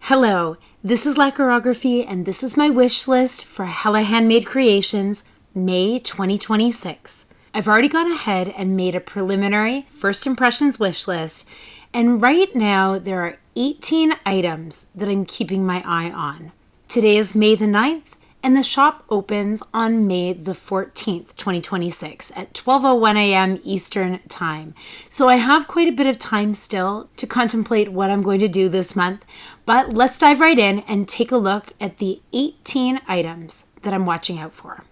Hello, this is Lacquerography and this is my wish list for Hella Handmade Creations, May 2026. I've already gone ahead and made a preliminary first impressions wish list, and right now there are 18 items that I'm keeping my eye on. Today is May the 9th and the shop opens on May the 14th, 2026 at 12:01 a.m. Eastern Time. So I have quite a bit of time still to contemplate what I'm going to do this month, but let's dive right in and take a look at the 18 items that I'm watching out for.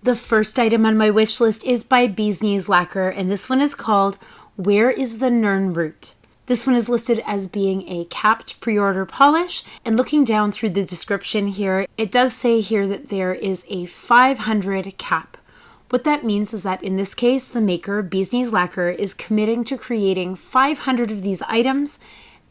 The first item on my wish list is by Bee's Knees Lacquer, and this one is called Where is the Nern Root? This one is listed as being a capped pre-order polish, and looking down through the description here, it does say here that there is a 500 cap. What that means is that in this case, the maker, Bee's Knees Lacquer, is committing to creating 500 of these items,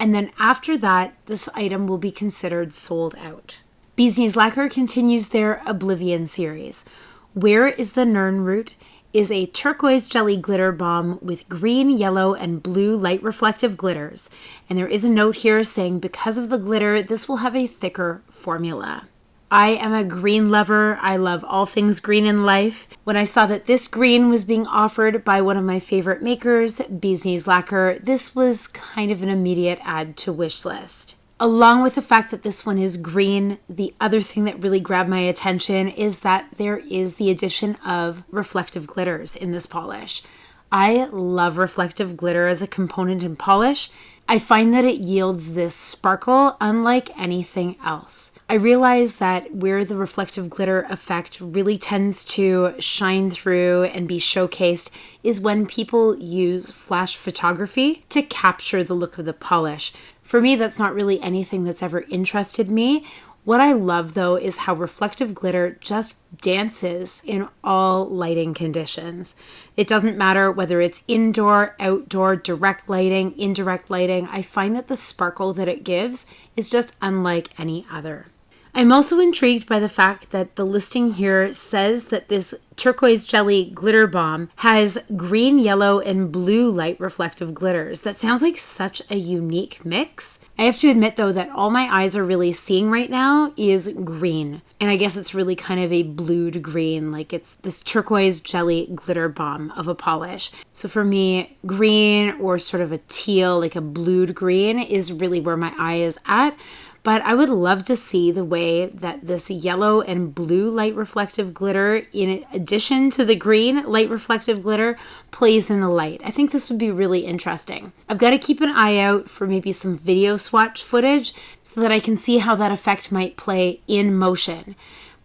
and then after that, this item will be considered sold out. Bee's Knees Lacquer continues their Oblivion series. Where is the Nern Root? Is a turquoise jelly glitter bomb with green, yellow, and blue light reflective glitters. And there is a note here saying because of the glitter, this will have a thicker formula. I am a green lover. I love all things green in life. When I saw that this green was being offered by one of my favorite makers, Bee's Knees Lacquer, this was kind of an immediate add to wish list. Along with the fact that this one is green, the other thing that really grabbed my attention is that there is the addition of reflective glitters in this polish. I love reflective glitter as a component in polish. I find that it yields this sparkle unlike anything else. I realize that where the reflective glitter effect really tends to shine through and be showcased is when people use flash photography to capture the look of the polish. For me, that's not really anything that's ever interested me. What I love, though, is how reflective glitter just dances in all lighting conditions. It doesn't matter whether it's indoor, outdoor, direct lighting, indirect lighting. I find that the sparkle that it gives is just unlike any other. I'm also intrigued by the fact that the listing here says that this turquoise jelly glitter bomb has green, yellow, and blue light reflective glitters. That sounds like such a unique mix. I have to admit, though, that all my eyes are really seeing right now is green. And I guess it's really kind of a blued green, like it's this turquoise jelly glitter bomb of a polish. So for me, green or sort of a teal, like a blued green is really where my eye is at. But I would love to see the way that this yellow and blue light reflective glitter, in addition to the green light reflective glitter, plays in the light. I think this would be really interesting. I've got to keep an eye out for maybe some video swatch footage so that I can see how that effect might play in motion.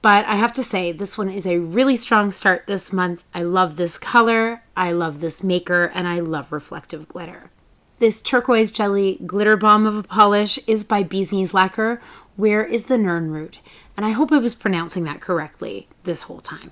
But I have to say, this one is a really strong start this month. I love this color, I love this maker, and I love reflective glitter. This turquoise jelly glitter bomb of a polish is by Bee's Knees Lacquer. Where is the Nern Root? And I hope I was pronouncing that correctly this whole time.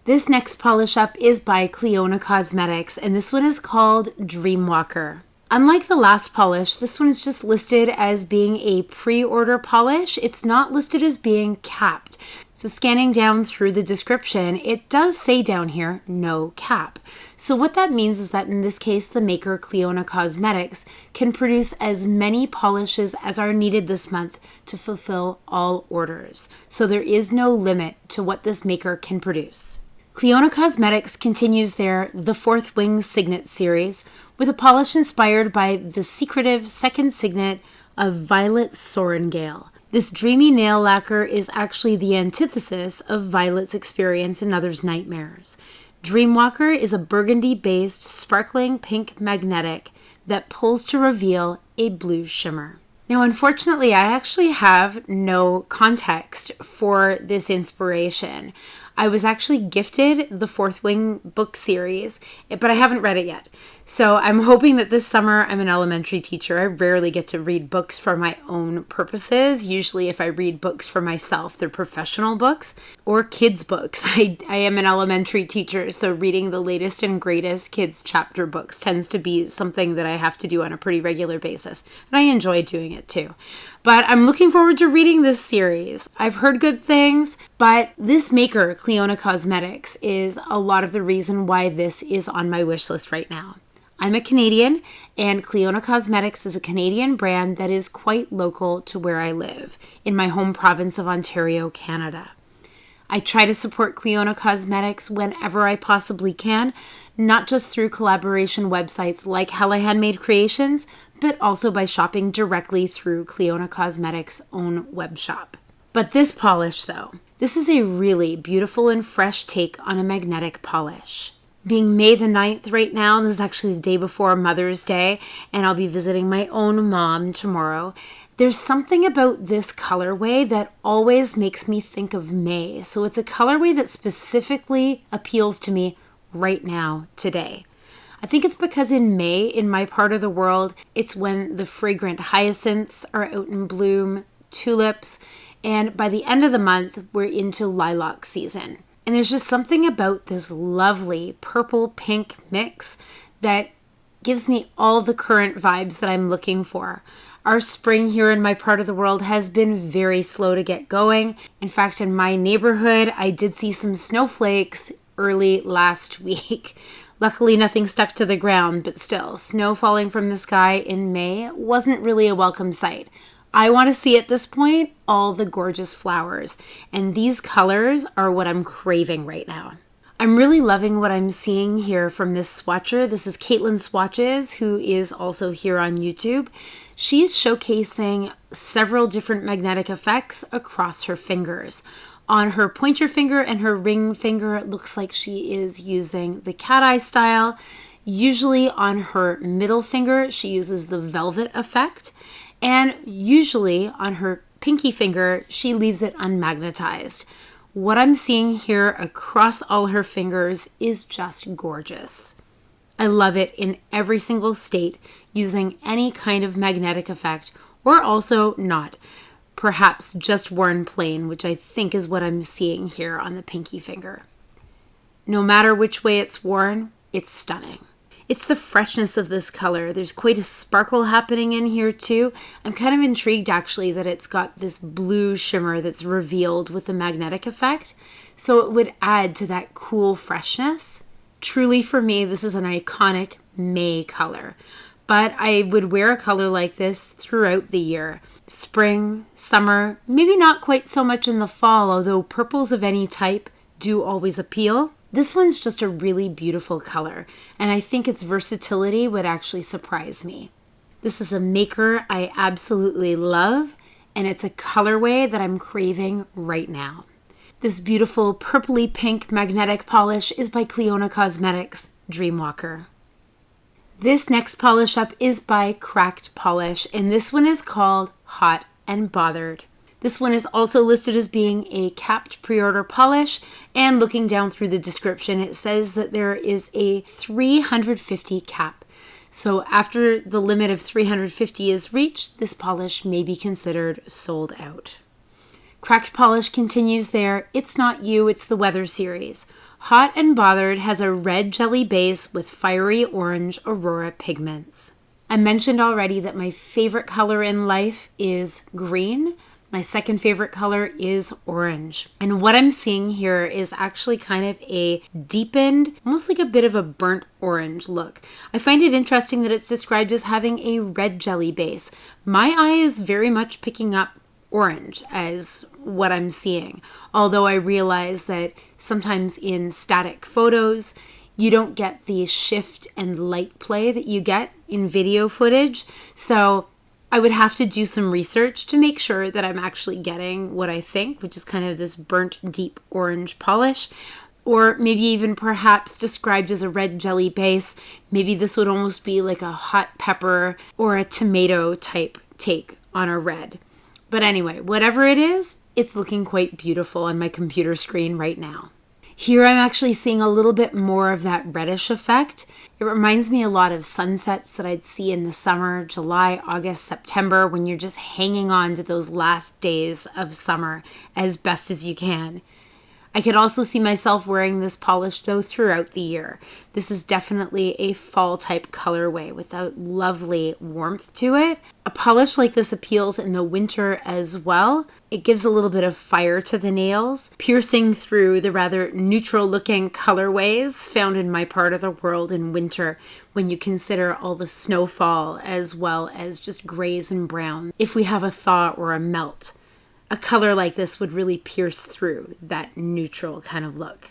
This next polish up is by Cleona Cosmetics, and this one is called Dreamwalker. Unlike the last polish, this one is just listed as being a pre-order polish. It's not listed as being capped. So scanning down through the description, it does say down here, no cap. So what that means is that in this case, the maker, Cleona Cosmetics, can produce as many polishes as are needed this month to fulfill all orders. So there is no limit to what this maker can produce. Cleona Cosmetics continues their The Fourth Wing Signet series with a polish inspired by the secretive second signet of Violet Sorengale. This dreamy nail lacquer is actually the antithesis of Violet's experience in Others' Nightmares. Dreamwalker is a burgundy-based sparkling pink magnetic that pulls to reveal a blue shimmer. Now, unfortunately, I actually have no context for this inspiration. I was actually gifted the Fourth Wing book series, but I haven't read it yet. So I'm hoping that this summer, I'm an elementary teacher. I rarely get to read books for my own purposes. Usually if I read books for myself, they're professional books or kids' books. I am an elementary teacher, so reading the latest and greatest kids' chapter books tends to be something that I have to do on a pretty regular basis. And I enjoy doing it too. But I'm looking forward to reading this series. I've heard good things, but this maker, Cleona Cosmetics, is a lot of the reason why this is on my wish list right now. I'm a Canadian, and Cleona Cosmetics is a Canadian brand that is quite local to where I live, in my home province of Ontario, Canada. I try to support Cleona Cosmetics whenever I possibly can, not just through collaboration websites like Hella Handmade Creations, but also by shopping directly through Cleona Cosmetics' own web shop. But this polish, though, this is a really beautiful and fresh take on a magnetic polish. Being May the 9th right now, this is actually the day before Mother's Day, and I'll be visiting my own mom tomorrow. There's something about this colorway that always makes me think of May. So it's a colorway that specifically appeals to me right now, today. I think it's because in May, in my part of the world, it's when the fragrant hyacinths are out in bloom, tulips, and by the end of the month, we're into lilac season. And there's just something about this lovely purple-pink mix that gives me all the current vibes that I'm looking for. Our spring here in my part of the world has been very slow to get going. In fact, in my neighborhood, I did see some snowflakes early last week. Luckily, nothing stuck to the ground, but still, snow falling from the sky in May wasn't really a welcome sight. I want to see at this point all the gorgeous flowers, and these colors are what I'm craving right now. I'm really loving what I'm seeing here from this swatcher. This is Caitlin Swatches, who is also here on YouTube. She's showcasing several different magnetic effects across her fingers. On her pointer finger and her ring finger, it looks like she is using the cat eye style. Usually on her middle finger, she uses the velvet effect. And usually on her pinky finger, she leaves it unmagnetized. What I'm seeing here across all her fingers is just gorgeous. I love it in every single state, using any kind of magnetic effect, or also not. Perhaps just worn plain, which I think is what I'm seeing here on the pinky finger. No matter which way it's worn, it's stunning. It's the freshness of this color. There's quite a sparkle happening in here too. I'm kind of intrigued actually that it's got this blue shimmer that's revealed with the magnetic effect. So it would add to that cool freshness. Truly for me, this is an iconic May color. But I would wear a color like this throughout the year. Spring, summer, maybe not quite so much in the fall, although purples of any type do always appeal. This one's just a really beautiful color, and I think its versatility would actually surprise me. This is a maker I absolutely love, and it's a colorway that I'm craving right now. This beautiful purpley pink magnetic polish is by Cleona Cosmetics, Dreamwalker. This next polish up is by Cracked Polish, and this one is called Hot and Bothered. This one is also listed as being a capped pre-order polish, and looking down through the description, it says that there is a 350 cap. So after the limit of 350 is reached, this polish may be considered sold out. Cracked Polish continues there. It's Not You, It's the Weather series. Hot and Bothered has a red jelly base with fiery orange aurora pigments. I mentioned already that my favorite color in life is green. My second favorite color is orange. And what I'm seeing here is actually kind of a deepened, almost like a bit of a burnt orange look. I find it interesting that it's described as having a red jelly base. My eye is very much picking up orange as what I'm seeing. Although I realize that sometimes in static photos, you don't get the shift and light play that you get in video footage. So I would have to do some research to make sure that I'm actually getting what I think, which is kind of this burnt deep orange polish, or maybe even perhaps described as a red jelly base. Maybe this would almost be like a hot pepper or a tomato type take on a red. But anyway, whatever it is, it's looking quite beautiful on my computer screen right now. Here I'm actually seeing a little bit more of that reddish effect. It reminds me a lot of sunsets that I'd see in the summer, July, August, September, when you're just hanging on to those last days of summer as best as you can. I could also see myself wearing this polish though throughout the year. This is definitely a fall type colorway with a lovely warmth to it. A polish like this appeals in the winter as well. It gives a little bit of fire to the nails, piercing through the rather neutral looking colorways found in my part of the world in winter when you consider all the snowfall as well as just grays and browns. If we have a thaw or a melt, a color like this would really pierce through that neutral kind of look.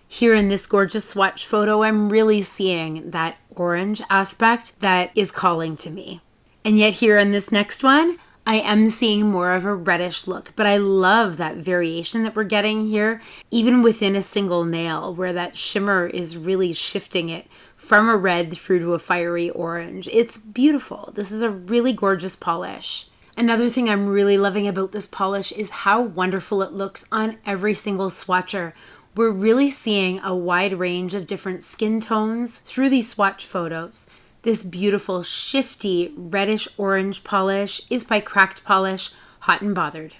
Here in this gorgeous swatch photo, I'm really seeing that orange aspect that is calling to me. And yet here in this next one, I am seeing more of a reddish look, but I love that variation that we're getting here, even within a single nail, where that shimmer is really shifting it from a red through to a fiery orange. It's beautiful. This is a really gorgeous polish. Another thing I'm really loving about this polish is how wonderful it looks on every single swatcher. We're really seeing a wide range of different skin tones through these swatch photos. This beautiful, shifty, reddish orange polish is by Cracked Polish, Hot and Bothered.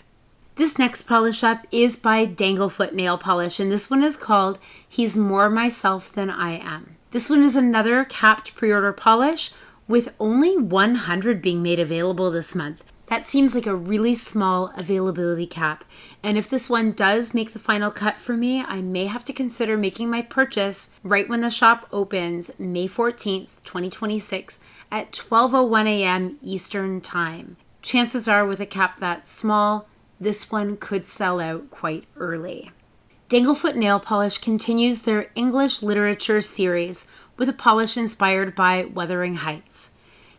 This next polish up is by Danglefoot Nail Polish, and this one is called He's More Myself Than I Am. This one is another capped pre-order polish with only 100 being made available this month. That seems like a really small availability cap. And if this one does make the final cut for me, I may have to consider making my purchase right when the shop opens May 14th, 2026 at 12:01 a.m. Eastern Time. Chances are with a cap that small, this one could sell out quite early. Danglefoot Nail Polish continues their English literature series with a polish inspired by Wuthering Heights.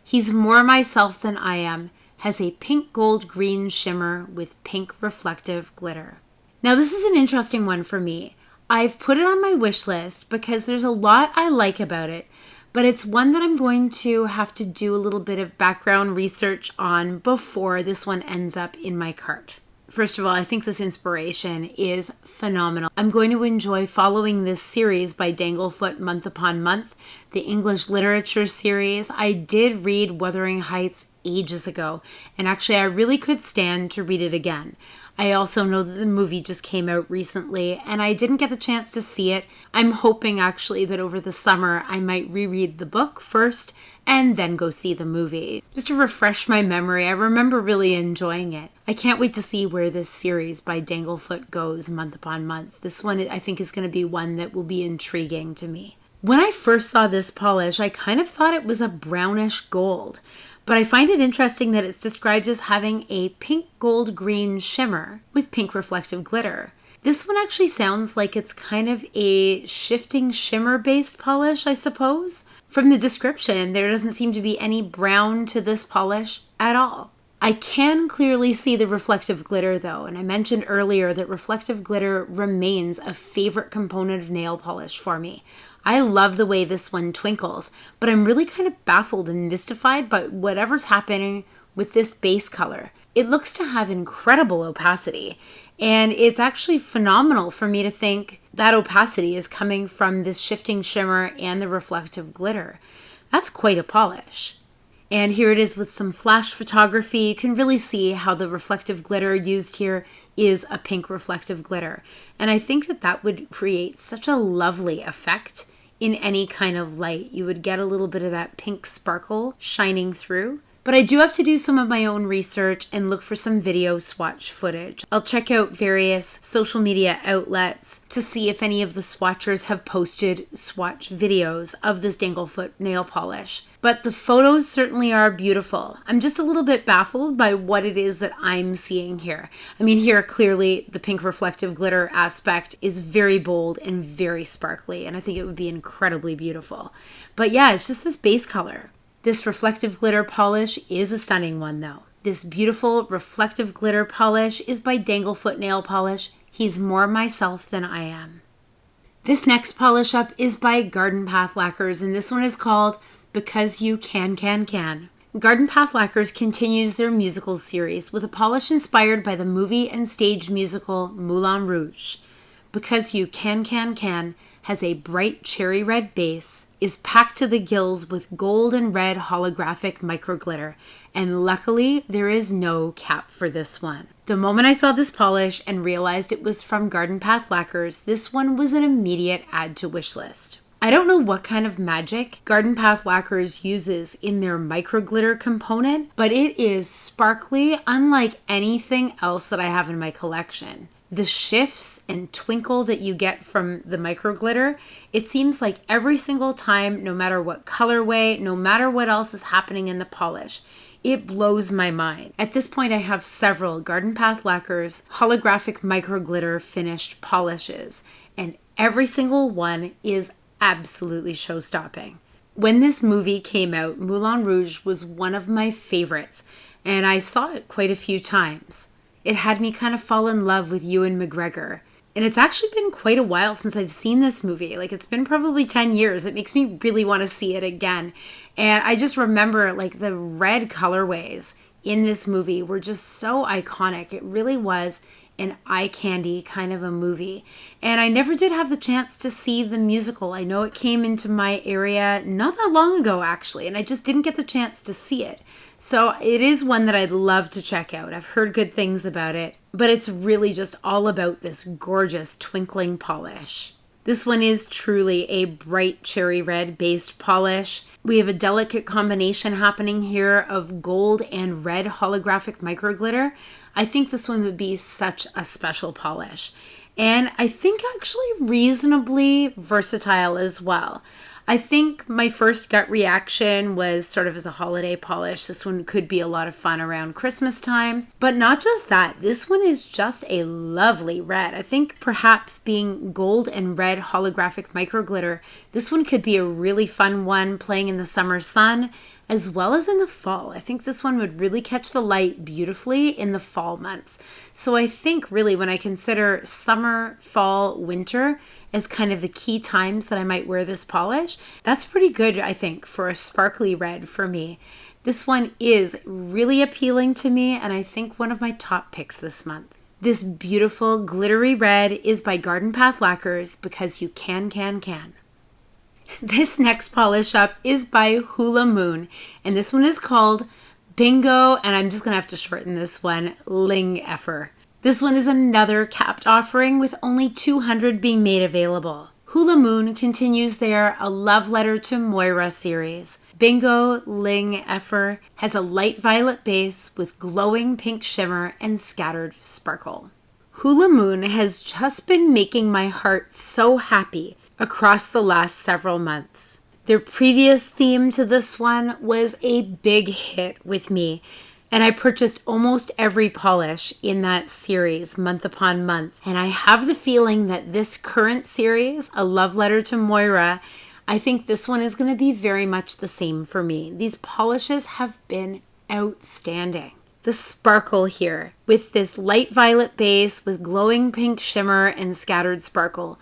He's More Myself Than I Am has a pink gold green shimmer with pink reflective glitter. Now this is an interesting one for me. I've put it on my wish list because there's a lot I like about it, but it's one that I'm going to have to do a little bit of background research on before this one ends up in my cart. First of all, I think this inspiration is phenomenal. I'm going to enjoy following this series by Danglefoot month upon month, the English literature series. I did read Wuthering Heights ages ago, and actually I really could stand to read it again. I also know that the movie just came out recently, and I didn't get the chance to see it. I'm hoping actually that over the summer I might reread the book first and then go see the movie. Just to refresh my memory, I remember really enjoying it. I can't wait to see where this series by Danglefoot goes month upon month. This one I think is going to be one that will be intriguing to me. When I first saw this polish, I kind of thought it was a brownish gold, but I find it interesting that it's described as having a pink gold green shimmer with pink reflective glitter. This one actually sounds like it's kind of a shifting shimmer based polish, I suppose. From the description, there doesn't seem to be any brown to this polish at all. I can clearly see the reflective glitter though, and I mentioned earlier that reflective glitter remains a favorite component of nail polish for me. I love the way this one twinkles, but I'm really kind of baffled and mystified by whatever's happening with this base color. It looks to have incredible opacity, and it's actually phenomenal for me to think that opacity is coming from this shifting shimmer and the reflective glitter. That's quite a polish. And here it is with some flash photography. You can really see how the reflective glitter used here is a pink reflective glitter. And I think that that would create such a lovely effect in any kind of light. You would get a little bit of that pink sparkle shining through. But I do have to do some of my own research and look for some video swatch footage. I'll check out various social media outlets to see if any of the swatchers have posted swatch videos of this Danglefoot nail polish. But the photos certainly are beautiful. I'm just a little bit baffled by what it is that I'm seeing here. I mean, here clearly the pink reflective glitter aspect is very bold and very sparkly, and I think it would be incredibly beautiful. But yeah, it's just this base color. This reflective glitter polish is a stunning one though. This beautiful reflective glitter polish is by Danglefoot Nail Polish. He's More Myself Than I Am. This next polish up is by Garden Path Lacquers, and this one is called Because You Can. Garden Path Lacquers continues their musical series with a polish inspired by the movie and stage musical Moulin Rouge. Because You Can has a bright cherry red base, is packed to the gills with gold and red holographic micro glitter, and luckily there is no cap for this one. The moment I saw this polish and realized it was from Garden Path Lacquers, this one was an immediate add to wish list. I don't know what kind of magic Garden Path Lacquers uses in their micro glitter component, but it is sparkly unlike anything else that I have in my collection. The shifts and twinkle that you get from the micro glitter, it seems like every single time, no matter what colorway, no matter what else is happening in the polish, it blows my mind. At this point, I have several Garden Path Lacquers holographic micro glitter finished polishes, and every single one is absolutely show-stopping. When this movie came out, Moulin Rouge was one of my favorites, and I saw it quite a few times. It had me kind of fall in love with Ewan McGregor. And it's actually been quite a while since I've seen this movie. Like, it's been probably 10 years. It makes me really want to see it again. And I just remember, like, the red colorways in this movie were just so iconic. It really was an eye candy kind of a movie. And I never did have the chance to see the musical. I know it came into my area not that long ago, actually, and I just didn't get the chance to see it. So it is one that I'd love to check out. I've heard good things about it, but it's really just all about this gorgeous twinkling polish. This one is truly a bright cherry red based polish. We have a delicate combination happening here of gold and red holographic micro glitter. I think this one would be such a special polish. And I think actually reasonably versatile as well. I think my first gut reaction was sort of as a holiday polish. This one could be a lot of fun around Christmas time. But not just that, this one is just a lovely red. I think perhaps being gold and red holographic micro glitter, this one could be a really fun one playing in the summer sun as well as in the fall. I think this one would really catch the light beautifully in the fall months. So I think really when I consider summer, fall, winter as kind of the key times that I might wear this polish, that's pretty good, I think, for a sparkly red for me. This one is really appealing to me, and I think one of my top picks this month. This beautiful glittery red is by Garden Path Lacquers because you can. This next polish up is by Hula Moon, and this one is called Bingo, and I'm just going to have to shorten this one, Ling Effer. This one is another capped offering with only 200 being made available. Hula Moon continues their A Love Letter to Moira series. Bingo Ling Effer has a light violet base with glowing pink shimmer and scattered sparkle. Hula Moon has just been making my heart so happy across the last several months. Their previous theme to this one was a big hit with me, and I purchased almost every polish in that series month upon month. And I have the feeling that this current series, A Love Letter to Moira, I think this one is going to be very much the same for me. These polishes have been outstanding. The sparkle here with this light violet base with glowing pink shimmer and scattered sparkle.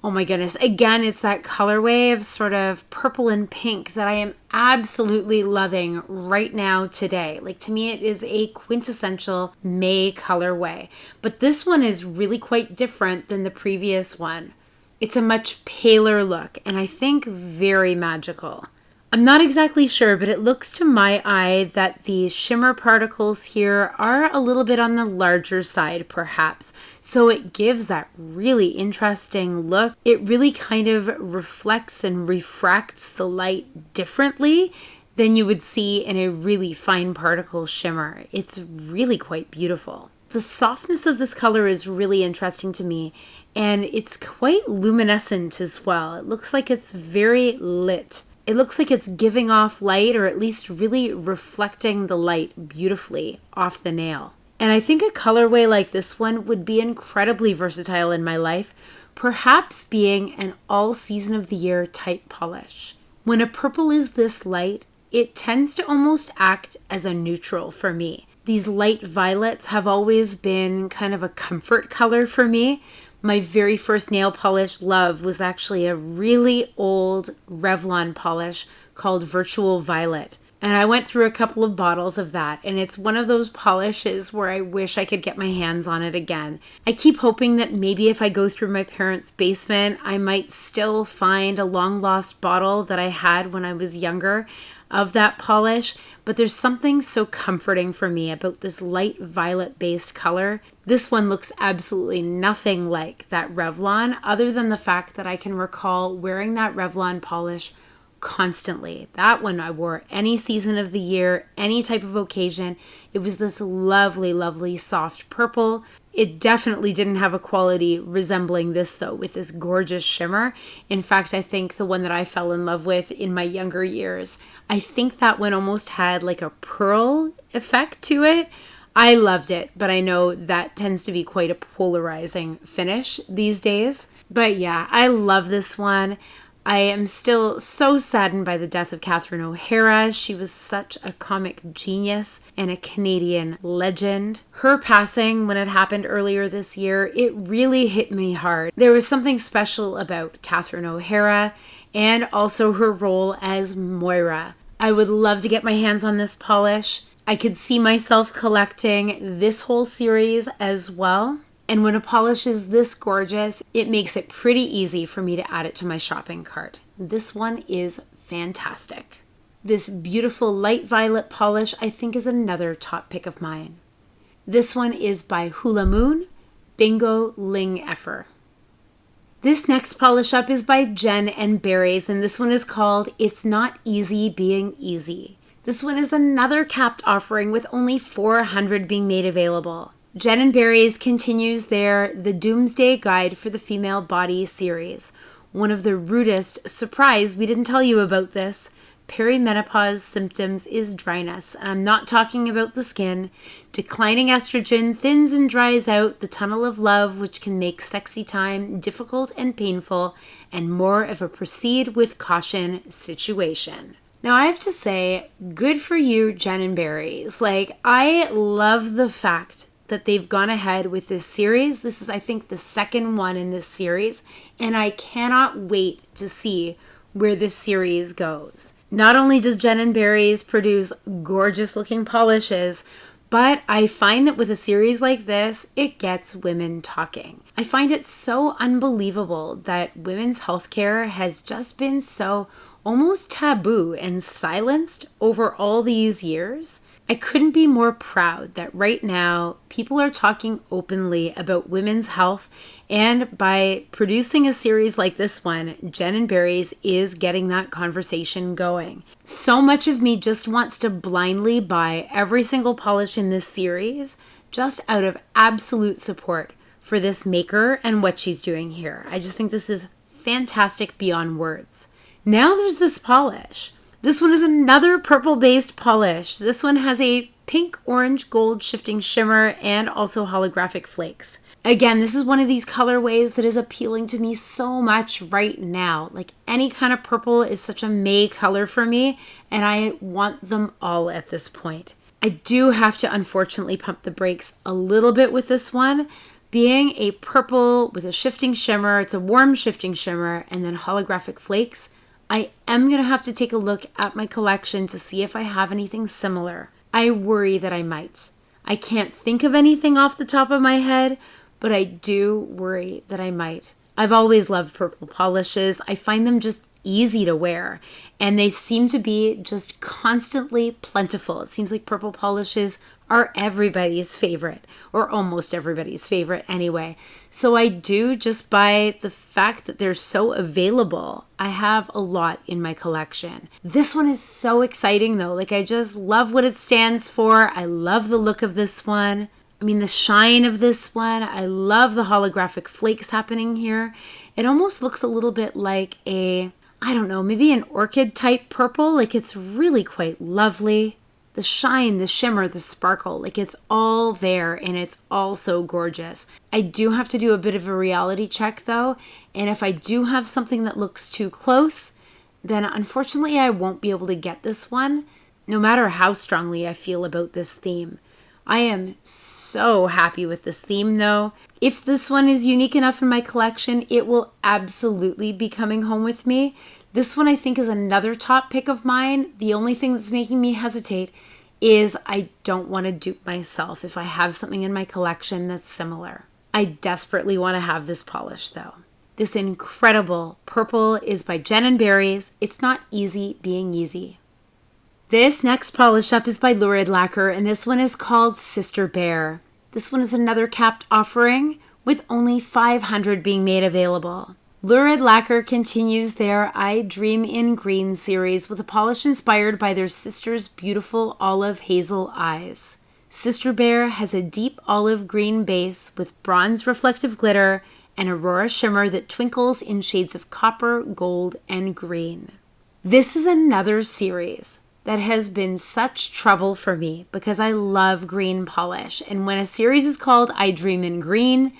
Oh my goodness. Again, it's that colorway of sort of purple and pink that I am absolutely loving right now today. Like, to me, it is a quintessential May colorway. But this one is really quite different than the previous one. It's a much paler look and I think very magical. I'm not exactly sure, but it looks to my eye that the shimmer particles here are a little bit on the larger side, perhaps. So it gives that really interesting look. It really kind of reflects and refracts the light differently than you would see in a really fine particle shimmer. It's really quite beautiful. The softness of this color is really interesting to me, and it's quite luminescent as well. It looks like it's very lit. It looks like it's giving off light, or at least really reflecting the light beautifully off the nail. And I think a colorway like this one would be incredibly versatile in my life, perhaps being an all season of the year type polish. When a purple is this light, it tends to almost act as a neutral for me. These light violets have always been kind of a comfort color for me. My very first nail polish love was actually a really old Revlon polish called Virtual Violet. And I went through a couple of bottles of that, and it's one of those polishes where I wish I could get my hands on it again. I keep hoping that maybe if I go through my parents' basement, I might still find a long lost bottle that I had when I was younger of that polish, but there's something so comforting for me about this light violet based color. This one looks absolutely nothing like that Revlon, other than the fact that I can recall wearing that Revlon polish constantly. That one I wore any season of the year, any type of occasion. It was this lovely, lovely soft purple. It definitely didn't have a quality resembling this though, with this gorgeous shimmer. In fact, I think the one that I fell in love with in my younger years, I think that one almost had like a pearl effect to it. I loved it, but I know that tends to be quite a polarizing finish these days. But yeah, I love this one. I am still so saddened by the death of Catherine O'Hara. She was such a comic genius and a Canadian legend. Her passing, when it happened earlier this year, it really hit me hard. There was something special about Catherine O'Hara and also her role as Moira. I would love to get my hands on this polish. I could see myself collecting this whole series as well. And when a polish is this gorgeous, it makes it pretty easy for me to add it to my shopping cart. This one is fantastic. This beautiful light violet polish, I think, is another top pick of mine. This one is by Hula Moon, Bingo Ling Effer. This next polish up is by Jen and Berries, and this one is called It's Not Easy Being Easy. This one is another capped offering with only 400 being made available. Jen and Berries continues The Doomsday Guide for the Female Body series. One of the rudest, surprise, we didn't tell you about this, perimenopause symptoms is dryness. I'm not talking about the skin. Declining estrogen thins and dries out the tunnel of love, which can make sexy time difficult and painful, and more of a proceed with caution situation. Now, I have to say, good for you, Jen and Berries. I love the fact that they've gone ahead with this series. This is, I think, the second one in this series, and I cannot wait to see where this series goes. Not only does Jen and Berries produce gorgeous looking polishes, but I find that with a series like this, it gets women talking. I find it so unbelievable that women's healthcare has just been so almost taboo and silenced over all these years. I couldn't be more proud that right now people are talking openly about women's health, and by producing a series like this one, Jen and Berries is getting that conversation going. So much of me just wants to blindly buy every single polish in this series just out of absolute support for this maker and what she's doing here. I just think this is fantastic beyond words. Now there's this polish. This one is another purple-based polish. This one has a pink, orange, gold shifting shimmer and also holographic flakes. Again, this is one of these colorways that is appealing to me so much right now. Any kind of purple is such a May color for me, and I want them all at this point. I do have to unfortunately pump the brakes a little bit with this one. Being a purple with a shifting shimmer, it's a warm shifting shimmer, and then holographic flakes, I am going to have to take a look at my collection to see if I have anything similar. I worry that I might. I can't think of anything off the top of my head, but I do worry that I might. I've always loved purple polishes. I find them just easy to wear, and they seem to be just constantly plentiful. It seems like purple polishes are everybody's favorite, or almost everybody's favorite anyway. So I do, just by the fact that they're so available, I have a lot in my collection. This one is so exciting though. I just love what it stands for. I love the look of this one. I mean, the shine of this one. I love the holographic flakes happening here. It almost looks a little bit like maybe an orchid type purple. It's really quite lovely. The shine, the shimmer, the sparkle, it's all there, and it's all so gorgeous. I do have to do a bit of a reality check though, and if I do have something that looks too close, then unfortunately I won't be able to get this one, no matter how strongly I feel about this theme. I am so happy with this theme though. If this one is unique enough in my collection, it will absolutely be coming home with me. This one I think is another top pick of mine. The only thing that's making me hesitate is I don't want to dupe myself if I have something in my collection that's similar. I desperately want to have this polish though. This incredible purple is by Jen & Barry's. It's Not Easy Being Easy. This next polish up is by Lurid Lacquer, and this one is called Sister Bear. This one is another capped offering with only 500 being made available. Lurid Lacquer continues their I Dream in Green series with a polish inspired by their sister's beautiful olive hazel eyes. Sister Bear has a deep olive green base with bronze reflective glitter and aurora shimmer that twinkles in shades of copper, gold, and green. This is another series that has been such trouble for me because I love green polish, and when a series is called I Dream in Green,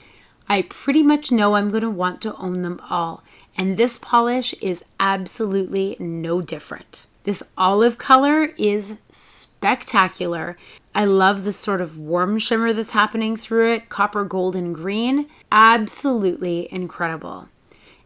I pretty much know I'm going to want to own them all, and this polish is absolutely no different. This olive color is spectacular. I love the sort of warm shimmer that's happening through it, copper, gold, and green. Absolutely incredible.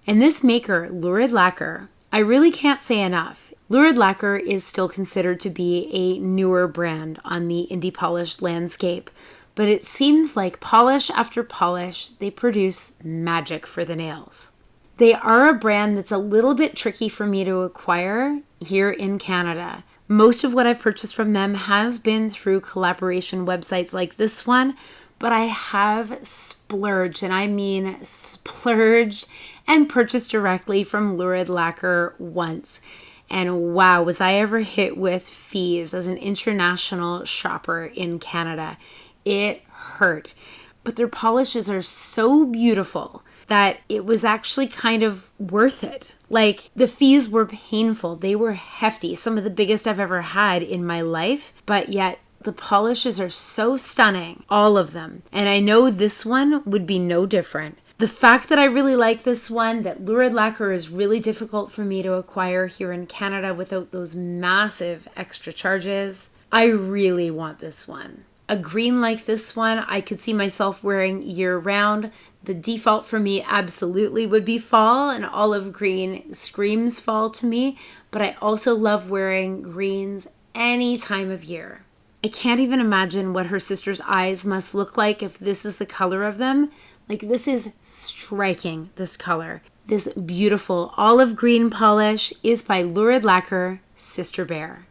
And this maker, Lurid Lacquer, I really can't say enough. Lurid Lacquer is still considered to be a newer brand on the indie polish landscape, but it seems like polish after polish, they produce magic for the nails. They are a brand that's a little bit tricky for me to acquire here in Canada. Most of what I've purchased from them has been through collaboration websites like this one, but I have splurged, and I mean splurged, and purchased directly from Lurid Lacquer once. And wow, was I ever hit with fees as an international shopper in Canada. It hurt. But their polishes are so beautiful that it was actually kind of worth it. Like, the fees were painful. They were hefty, some of the biggest I've ever had in my life, but yet the polishes are so stunning, all of them. And I know this one would be no different. The fact that I really like this one, that Lurid Lacquer is really difficult for me to acquire here in Canada without those massive extra charges, I really want this one. A green like this one, I could see myself wearing year round. The default for me absolutely would be fall, and olive green screams fall to me, but I also love wearing greens any time of year. I can't even imagine what her sister's eyes must look like if this is the color of them. Like, this is striking, this color. This beautiful olive green polish is by Lurid Lacquer, Sister Bear.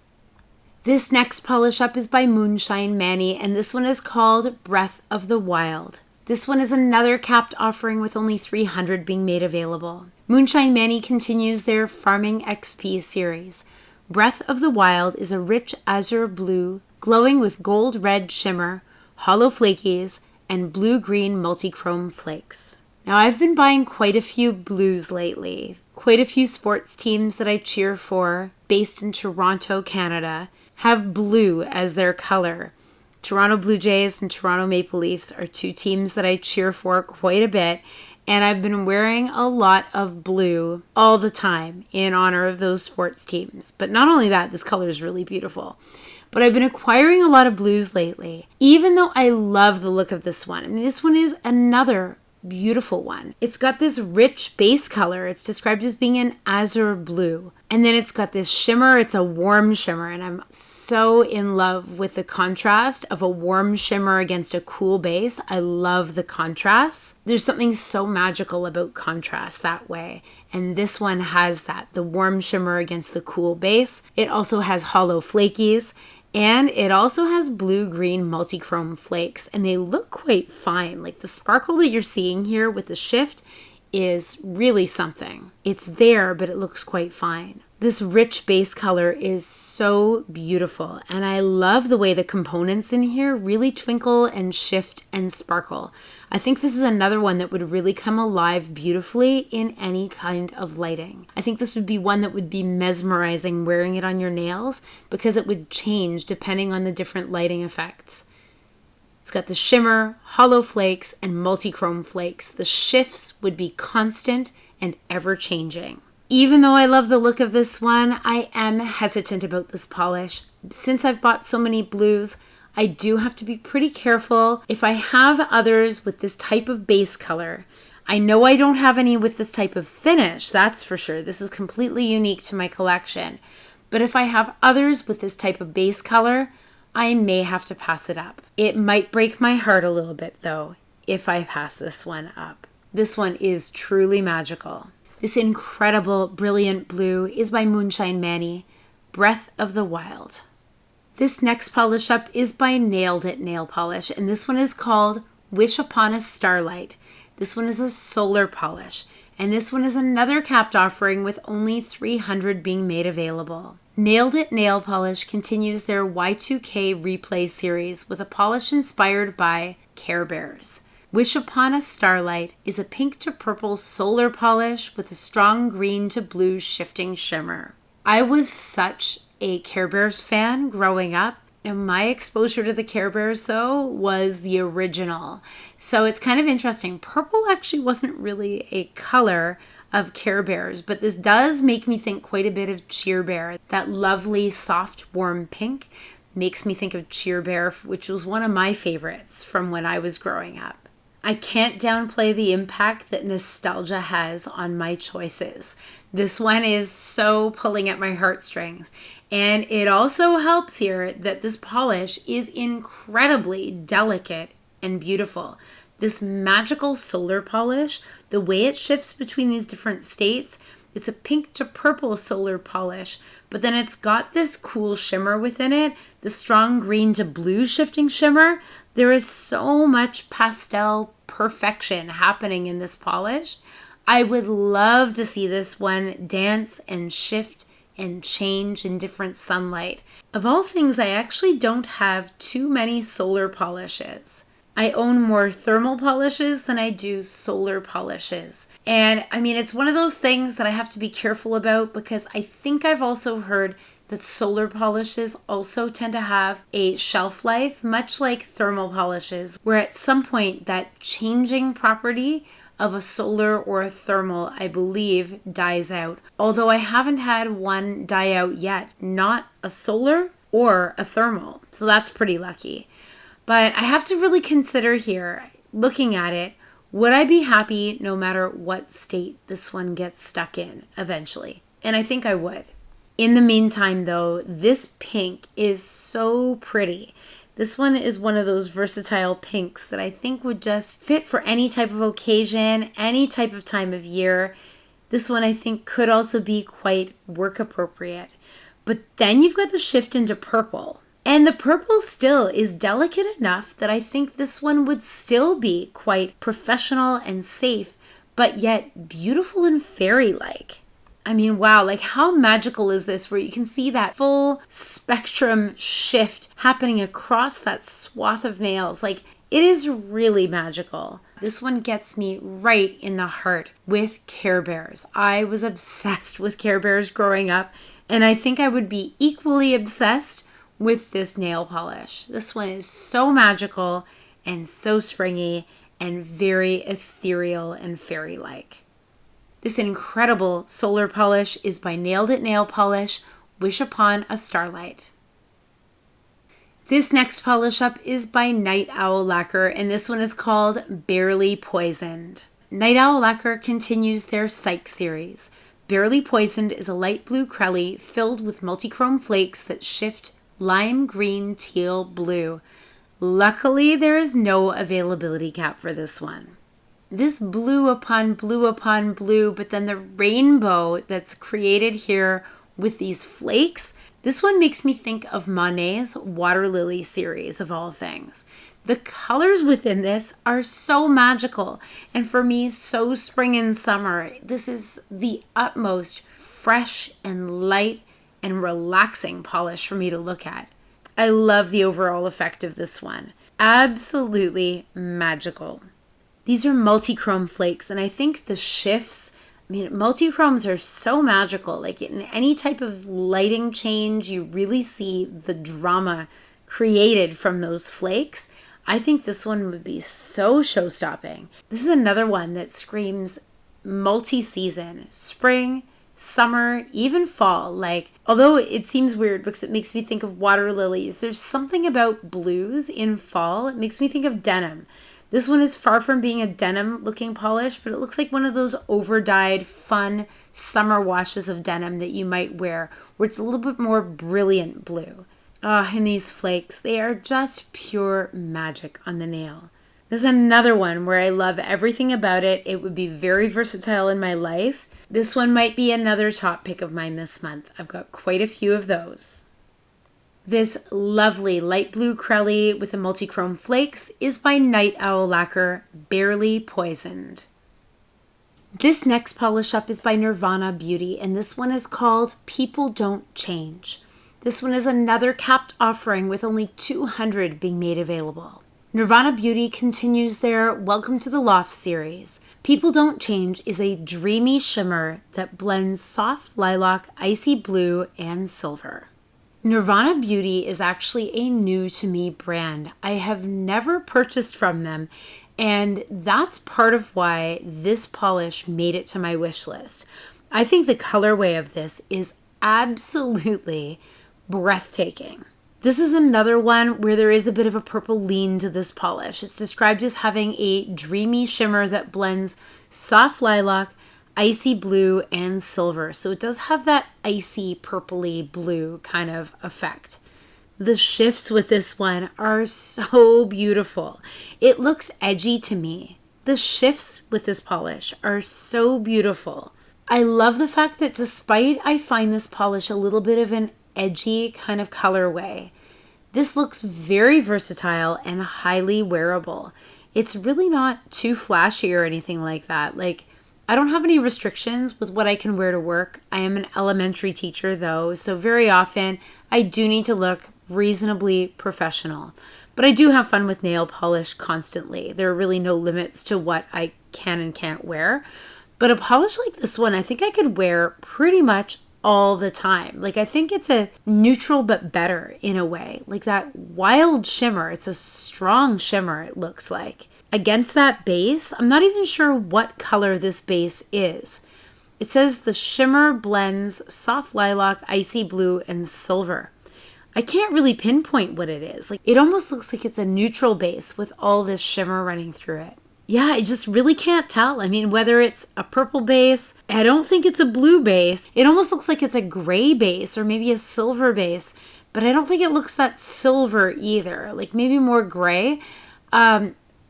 This next polish up is by Moonshine Manny, and this one is called Breath of the Wild. This one is another capped offering with only 300 being made available. Moonshine Manny continues their Farming XP series. Breath of the Wild is a rich azure blue, glowing with gold red shimmer, hollow flakies, and blue-green multi-chrome flakes. Now, I've been buying quite a few blues lately. Quite a few sports teams that I cheer for, based in Toronto, Canada, have blue as their color. Toronto Blue Jays and Toronto Maple Leafs are two teams that I cheer for quite a bit, and I've been wearing a lot of blue all the time in honor of those sports teams. But not only that, this color is really beautiful. But I've been acquiring a lot of blues lately, even though I love the look of this one. I mean, this one is another beautiful one. It's got this rich base color. It's described as being an azure blue. And then it's got this shimmer. It's a warm shimmer. And I'm so in love with the contrast of a warm shimmer against a cool base. I love the contrast. There's something so magical about contrast that way. And this one has that, the warm shimmer against the cool base. It also has hollow flakies. And it also has blue-green multi-chrome flakes, and they look quite fine. Like, the sparkle that you're seeing here with the shift is really something. It's there, but it looks quite fine. This rich base color is so beautiful, and I love the way the components in here really twinkle and shift and sparkle. I think this is another one that would really come alive beautifully in any kind of lighting. I think this would be one that would be mesmerizing wearing it on your nails because it would change depending on the different lighting effects. It's got the shimmer, hollow flakes, and multi-chrome flakes. The shifts would be constant and ever-changing. Even though I love the look of this one, I am hesitant about this polish. Since I've bought so many blues, I do have to be pretty careful. If I have others with this type of base color, I know I don't have any with this type of finish, that's for sure. This is completely unique to my collection. But if I have others with this type of base color, I may have to pass it up. It might break my heart a little bit though, if I pass this one up. This one is truly magical. This incredible brilliant blue is by Moonshine Manny, Breath of the Wild. This next polish up is by Nailed It Nail Polish, and this one is called Wish Upon a Starlight. This one is a solar polish, and this one is another capped offering with only 300 being made available. Nailed It Nail Polish continues their Y2K replay series with a polish inspired by Care Bears. Wish Upon a Starlight is a pink to purple solar polish with a strong green to blue shifting shimmer. I was such a Care Bears fan growing up, and my exposure to the Care Bears though was the original. So it's kind of interesting. Purple actually wasn't really a color of Care Bears, but this does make me think quite a bit of Cheer Bear. That lovely soft warm pink makes me think of Cheer Bear, which was one of my favorites from when I was growing up. I can't downplay the impact that nostalgia has on my choices. This one is so pulling at my heartstrings. And it also helps here that this polish is incredibly delicate and beautiful. This magical solar polish, the way it shifts between these different states, it's a pink to purple solar polish, but then it's got this cool shimmer within it, the strong green to blue shifting shimmer. There is so much pastel perfection happening in this polish. I would love to see this one dance and shift and change in different sunlight. Of all things, I actually don't have too many solar polishes. I own more thermal polishes than I do solar polishes. And I mean, it's one of those things that I have to be careful about because I think I've also heard that solar polishes also tend to have a shelf life, much like thermal polishes, where at some point that changing property of a solar or a thermal, I believe, dies out. Although I haven't had one die out yet, not a solar or a thermal. So that's pretty lucky. But I have to really consider here, looking at it, would I be happy no matter what state this one gets stuck in eventually? And I think I would. In the meantime, though, this pink is so pretty. This one is one of those versatile pinks that I think would just fit for any type of occasion, any type of time of year. This one I think could also be quite work appropriate. But then you've got the shift into purple. And the purple still is delicate enough that I think this one would still be quite professional and safe, but yet beautiful and fairy-like. I mean, wow, like how magical is this where you can see that full spectrum shift happening across that swath of nails? Like, it is really magical. This one gets me right in the heart with Care Bears. I was obsessed with Care Bears growing up, and I think I would be equally obsessed with this nail polish. This one is so magical and so springy and very ethereal and fairy-like. This incredible solar polish is by Nailed It Nail Polish, Wish Upon a Starlight. This next polish up is by Night Owl Lacquer, and this one is called Barely Poisoned. Night Owl Lacquer continues their Psych series. Barely Poisoned is a light blue crelly filled with multichrome flakes that shift lime green, teal, blue. Luckily, there is no availability cap for this one. This blue upon blue upon blue, but then the rainbow that's created here with these flakes, this one makes me think of Monet's Water Lily series of all things. The colors within this are so magical, and for me, so spring and summer. This is the utmost fresh and light and relaxing polish for me to look at. I love the overall effect of this one. Absolutely magical. These are multichrome flakes, and I think the shifts, multichromes are so magical. Like in any type of lighting change, you really see the drama created from those flakes. I think this one would be so show-stopping. This is another one that screams multi-season, spring, summer, even fall. Like, although it seems weird because it makes me think of water lilies, there's something about blues in fall. It makes me think of denim. This one is far from being a denim looking polish, but it looks like one of those over-dyed, fun summer washes of denim that you might wear, where it's a little bit more brilliant blue. And these flakes, they are just pure magic on the nail. This is another one where I love everything about it. It would be very versatile in my life. This one might be another top pick of mine this month. I've got quite a few of those. This lovely light blue Crelly with the multi-chrome flakes is by Night Owl Lacquer, Barely Poisoned. This next polish up is by Nirvana Beauty, and this one is called People Don't Change. This one is another capped offering with only 200 being made available. Nirvana Beauty continues their Welcome to the Loft series. People Don't Change is a dreamy shimmer that blends soft lilac, icy blue, and silver. Nirvana Beauty is actually a new to me brand. I have never purchased from them, and that's part of why this polish made it to my wish list. I think the colorway of this is absolutely breathtaking. This is another one where there is a bit of a purple lean to this polish. It's described as having a dreamy shimmer that blends soft lilac, icy blue, and silver. So it does have that icy purpley blue kind of effect. The shifts with this one are so beautiful. It looks edgy to me. The shifts with this polish are so beautiful. I love the fact that despite I find this polish a little bit of an edgy kind of colorway, this looks very versatile and highly wearable. It's really not too flashy or anything like that. I don't have any restrictions with what I can wear to work. I am an elementary teacher though, so very often I do need to look reasonably professional. But I do have fun with nail polish constantly. There are really no limits to what I can and can't wear. But a polish like this one, I think I could wear pretty much all the time. I think it's a neutral but better in a way. That wild shimmer, it's a strong shimmer it looks like. Against that base, I'm not even sure what color this base is. It says the shimmer blends soft lilac, icy blue, and silver. I can't really pinpoint what it is. It almost looks like it's a neutral base with all this shimmer running through it. Yeah, I just really can't tell. Whether it's a purple base, I don't think it's a blue base. It almost looks like it's a gray base or maybe a silver base, but I don't think it looks that silver either. Maybe more gray.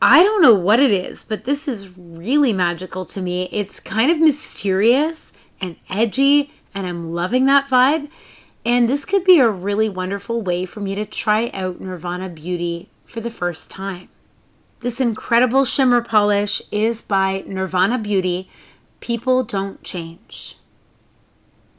I don't know what it is, but this is really magical to me. It's kind of mysterious and edgy, and I'm loving that vibe. And this could be a really wonderful way for me to try out Nirvana Beauty for the first time. This incredible shimmer polish is by Nirvana Beauty, People Don't Change.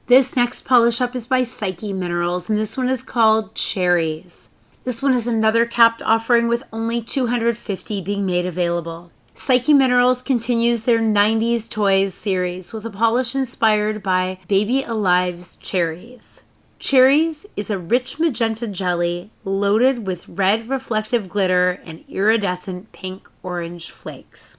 This next polish up is by Psyche Minerals, and this one is called Cherries. This one is another capped offering with only 250 being made available. Psyche Minerals continues their 90s Toys series with a polish inspired by Baby Alive's Cherries. Cherries is a rich magenta jelly loaded with red reflective glitter and iridescent pink-orange flakes.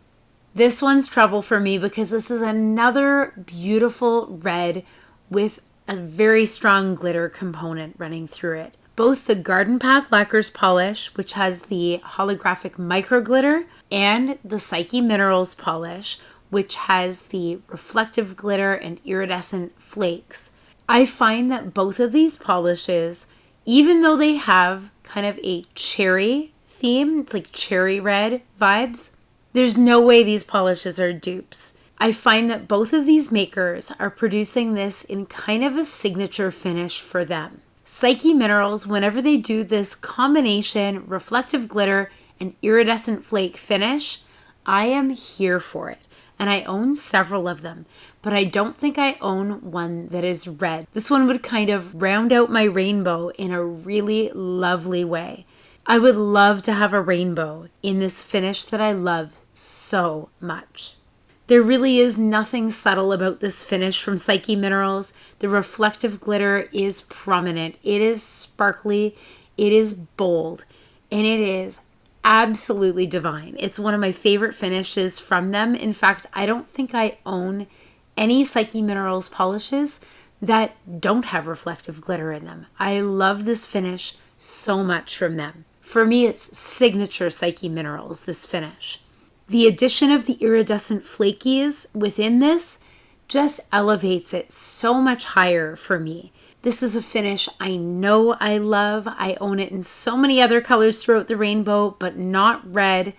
This one's trouble for me because this is another beautiful red with a very strong glitter component running through it. Both the Garden Path Lacquers polish, which has the holographic micro glitter, and the Psyche Minerals polish, which has the reflective glitter and iridescent flakes. I find that both of these polishes, even though they have kind of a cherry theme, it's like cherry red vibes, there's no way these polishes are dupes. I find that both of these makers are producing this in kind of a signature finish for them. Psyche Minerals, whenever they do this combination reflective glitter and iridescent flake finish, I am here for it. And I own several of them, but I don't think I own one that is red. This one would kind of round out my rainbow in a really lovely way. I would love to have a rainbow in this finish that I love so much. There really is nothing subtle about this finish from Psyche Minerals. The reflective glitter is prominent. It is sparkly, it is bold, and it is absolutely divine. It's one of my favorite finishes from them. In fact, I don't think I own any Psyche Minerals polishes that don't have reflective glitter in them. I love this finish so much from them. For me, it's signature Psyche Minerals, this finish. The addition of the iridescent flakies within this just elevates it so much higher for me. This is a finish I know I love. I own it in so many other colors throughout the rainbow, but not red.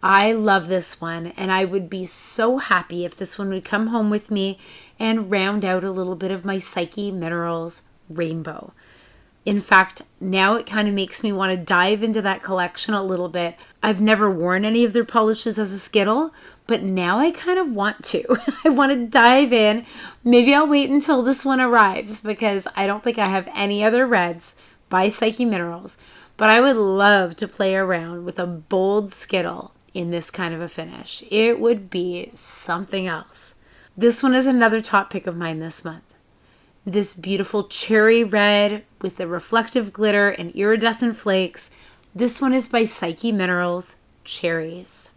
I love this one, and I would be so happy if this one would come home with me and round out a little bit of my Psyche Minerals rainbow. In fact, now it kind of makes me want to dive into that collection a little bit. I've never worn any of their polishes as a Skittle, but now I kind of want to. I want to dive in. Maybe I'll wait until this one arrives because I don't think I have any other reds by Psyche Minerals, but I would love to play around with a bold Skittle in this kind of a finish. It would be something else. This one is another top pick of mine this month. This beautiful cherry red with the reflective glitter and iridescent flakes. This one is by Psyche Minerals, Cherries.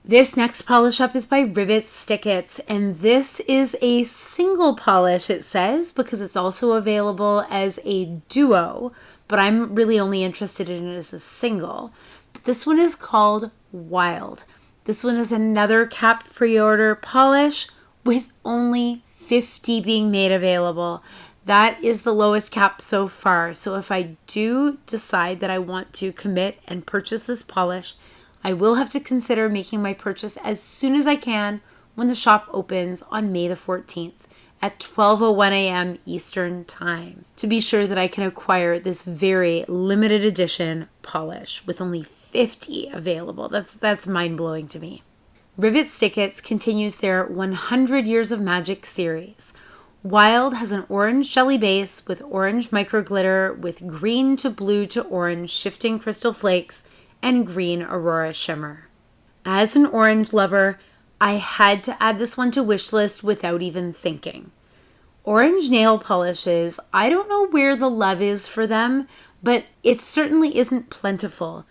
This next polish up is by Ribbit Stickets, and this is a single polish, it says, because it's also available as a duo, but I'm really only interested in it as a single. But this one is called Wild. This one is another capped pre-order polish with only 50 being made available. That is the lowest cap so far. So if I do decide that I want to commit and purchase this polish, I will have to consider making my purchase as soon as I can when the shop opens on May the 14th at 12:01 a.m. Eastern Time to be sure that I can acquire this very limited edition polish with only 50 available. That's mind-blowing to me. Ribbit Stickets continues their 100 Years of Magic series. Wild has an orange jelly base with orange micro glitter with green to blue to orange shifting crystal flakes and green aurora shimmer. As an orange lover, I had to add this one to Wishlist without even thinking. Orange nail polishes, I don't know where the love is for them, but it certainly isn't plentiful.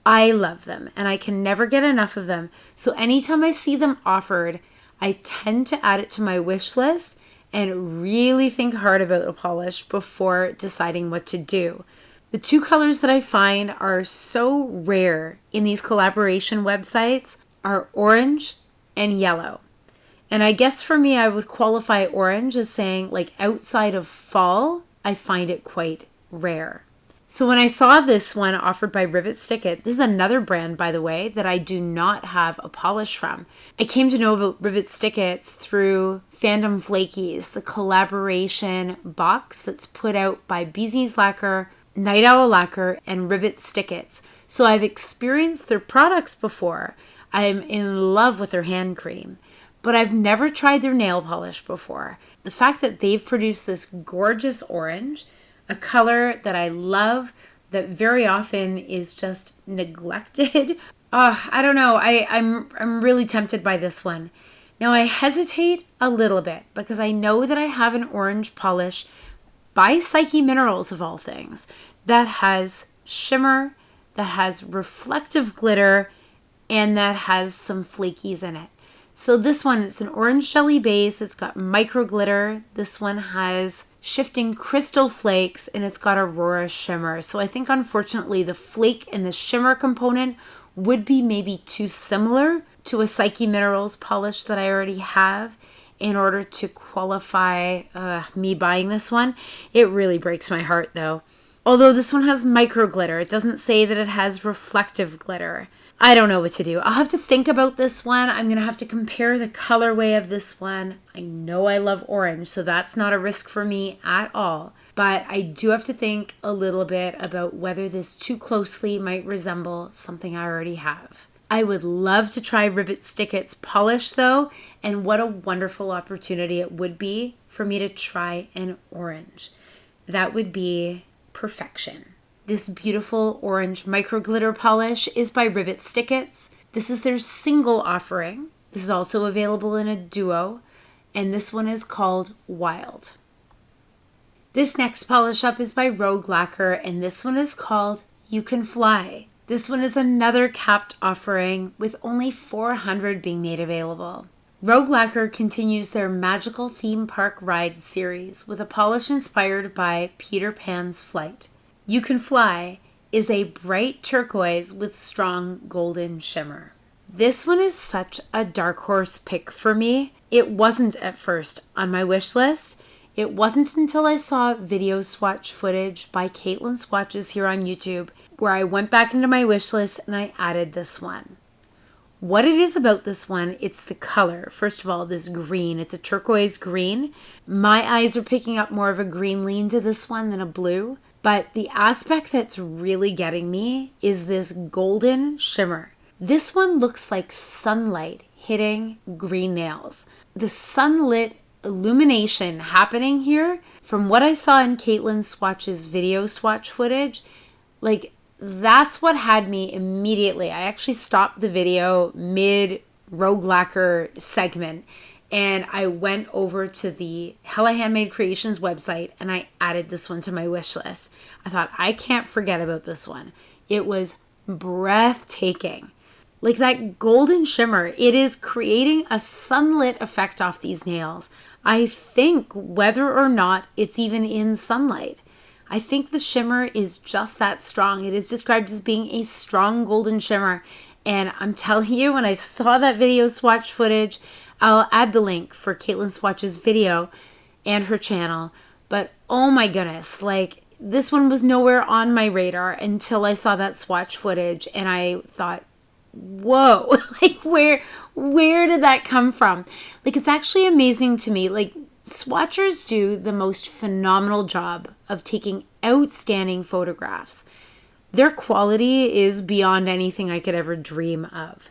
I love them and I can never get enough of them. So anytime I see them offered, I tend to add it to my wish list and really think hard about the polish before deciding what to do. The two colors that I find are so rare in these collaboration websites are orange and yellow. And I guess for me, I would qualify orange as saying like outside of fall, I find it quite rare. So when I saw this one offered by Ribbit Sticket, this is another brand, by the way, that I do not have a polish from. I came to know about Ribbit Stickets through Fandom Flakies, the collaboration box that's put out by Beezy's Lacquer, Night Owl Lacquer, and Ribbit Stickets. So I've experienced their products before. I'm in love with their hand cream, but I've never tried their nail polish before. The fact that they've produced this gorgeous orange, a color that I love, that very often is just neglected. I don't know. I'm really tempted by this one. Now I hesitate a little bit because I know that I have an orange polish by Psyche Minerals of all things that has shimmer, that has reflective glitter, and that has some flakies in it. So this one, it's an orange jelly base. It's got micro glitter. This one has shifting crystal flakes and it's got aurora shimmer. So I think unfortunately the flake and the shimmer component would be maybe too similar to a Psyche Minerals polish that I already have in order to qualify me buying this one. It really breaks my heart though. Although this one has micro glitter, it doesn't say that it has reflective glitter. I don't know what to do. I'll have to think about this one. I'm going to have to compare the colorway of this one. I know I love orange, so that's not a risk for me at all. But I do have to think a little bit about whether this too closely might resemble something I already have. I would love to try Ribbit Stickets polish though, and what a wonderful opportunity it would be for me to try an orange. That would be perfection. This beautiful orange micro glitter polish is by Ribbit Stickets. This is their single offering. This is also available in a duo, and this one is called Wild. This next polish up is by Rogue Lacquer, and this one is called You Can Fly. This one is another capped offering with only 400 being made available. Rogue Lacquer continues their magical theme park ride series with a polish inspired by Peter Pan's flight. You Can Fly is a bright turquoise with strong golden shimmer. This one is such a dark horse pick for me. It wasn't at first on my wish list. It wasn't until I saw video swatch footage by Caitlin Swatches here on YouTube where I went back into my wish list and I added this one. What it is about this one, it's the color. First of all, this green. It's a turquoise green. My eyes are picking up more of a green lean to this one than a blue. But the aspect that's really getting me is this golden shimmer. This one looks like sunlight hitting green nails. The sunlit illumination happening here, from what I saw in Caitlin Swatch's video swatch footage, like that's what had me immediately. I actually stopped the video mid Rogue Lacquer segment and I went over to the Hella Handmade Creations website and I added this one to my wish list. I thought, I can't forget about this one. It was breathtaking. Like that golden shimmer, it is creating a sunlit effect off these nails. I think whether or not it's even in sunlight. I think the shimmer is just that strong. It is described as being a strong golden shimmer. And I'm telling you, when I saw that video swatch footage, I'll add the link for Caitlin Swatch's video and her channel. But oh my goodness, like this one was nowhere on my radar until I saw that swatch footage and I thought, whoa, like where did that come from? Like it's actually amazing to me. Like swatchers do the most phenomenal job of taking outstanding photographs. Their quality is beyond anything I could ever dream of.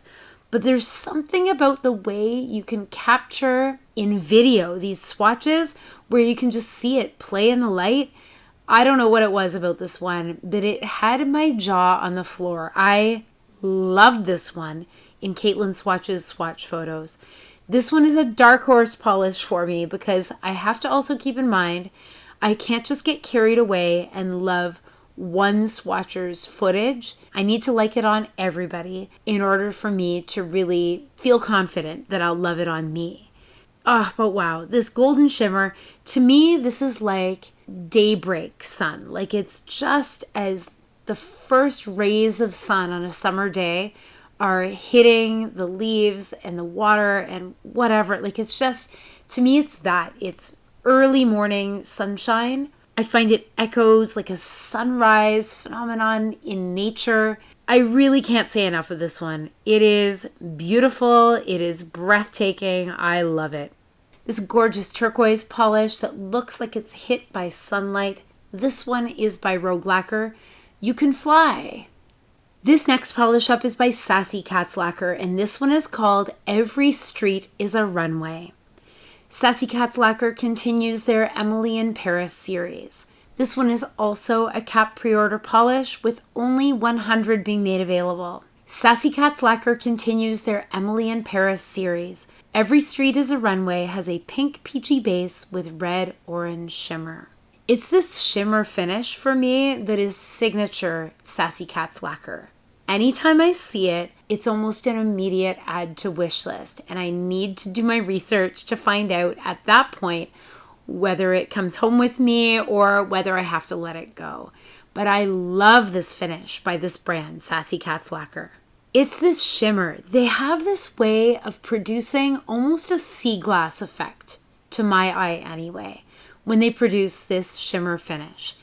But there's something about the way you can capture in video these swatches where you can just see it play in the light. I don't know what it was about this one, but it had my jaw on the floor. I loved this one in Caitlin Swatch's swatch photos. This one is a dark horse polish for me because I have to also keep in mind I can't just get carried away and love one swatcher's footage. I need to like it on everybody in order for me to really feel confident that I'll love it on me. Oh, but wow, this golden shimmer, to me, this is like daybreak sun. Like it's just as the first rays of sun on a summer day are hitting the leaves and the water and whatever. Like it's just, to me, it's that. It's early morning sunshine. I find it echoes like a sunrise phenomenon in nature. I really can't say enough of this one. It is beautiful. It is breathtaking. I love it. This gorgeous turquoise polish that looks like it's hit by sunlight. This one is by Rogue Lacquer. You Can Fly. This next polish up is by Sassy Cat's Lacquer, and this one is called Every Street is a Runway. Sassy Cat's Lacquer continues their Emily in Paris series. This one is also a cap pre-order polish with only 100 being made available. Sassy Cat's Lacquer continues their Emily in Paris series. Every Street is a Runway has a pink peachy base with red-orange shimmer. It's this shimmer finish for me that is signature Sassy Cat's Lacquer. Anytime I see it, it's almost an immediate add to wish list, and I need to do my research to find out at that point whether it comes home with me or whether I have to let it go. But I love this finish by this brand, Sassy Cat's Lacquer. It's this shimmer. They have this way of producing almost a sea glass effect, to my eye anyway, when they produce this shimmer finish.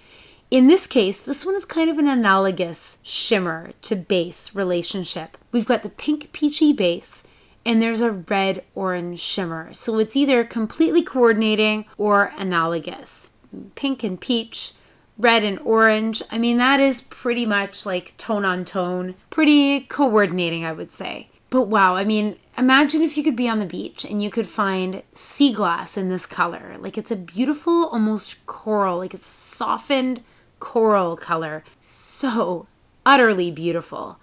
In this case, this one is kind of an analogous shimmer to base relationship. We've got the pink peachy base and there's a red-orange shimmer. So it's either completely coordinating or analogous. Pink and peach, red and orange. I mean, that is pretty much like tone on tone. Pretty coordinating, I would say. But wow, I mean, imagine if you could be on the beach and you could find sea glass in this color. Like it's a beautiful, almost coral, like it's softened coral color. So utterly beautiful.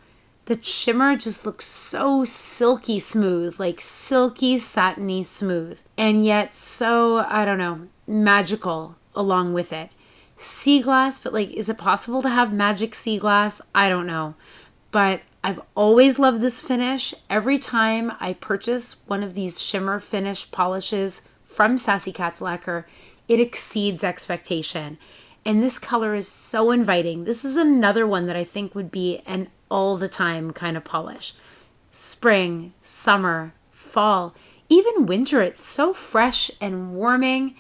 The shimmer just looks so silky smooth, like silky satiny smooth, and yet so, I don't know, magical along with it. Sea glass, but like, is it possible to have magic sea glass? I don't know. But I've always loved this finish. Every time I purchase one of these shimmer finish polishes from Sassy Cat's Lacquer, it exceeds expectation. And this color is so inviting. This is another one that I think would be an all the time kind of polish. spring, summer, fall, even winter. It's so fresh and warming,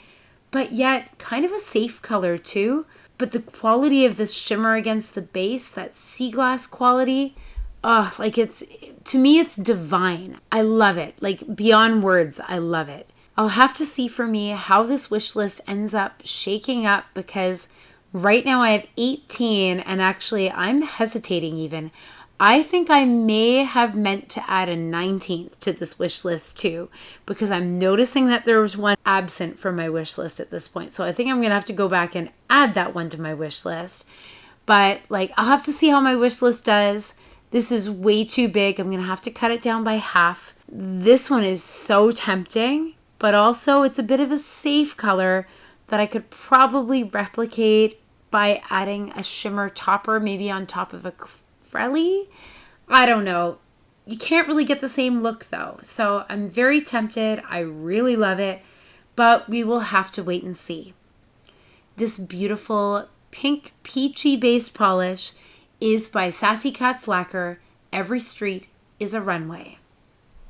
but yet kind of a safe color too. But the quality of this shimmer against the base, that sea glass quality, oh, like to me, it's divine. I love it. Like beyond words, I love it. I'll have to see for me how this wish list ends up shaking up, because right now I have 18 and actually I'm hesitating even. I think I may have meant to add a 19th to this wish list too, because I'm noticing that there was one absent from my wish list at this point. So I think I'm going to have to go back and add that one to my wish list. But like, I'll have to see how my wish list does. This is way too big. I'm going to have to cut it down by half. This one is so tempting, but also it's a bit of a safe color that I could probably replicate by adding a shimmer topper, maybe on top of a Frelly? I don't know. You can't really get the same look though. So I'm very tempted. I really love it, but we will have to wait and see. This beautiful pink peachy base polish is by Sassy Cat's Lacquer. Every street is a runway.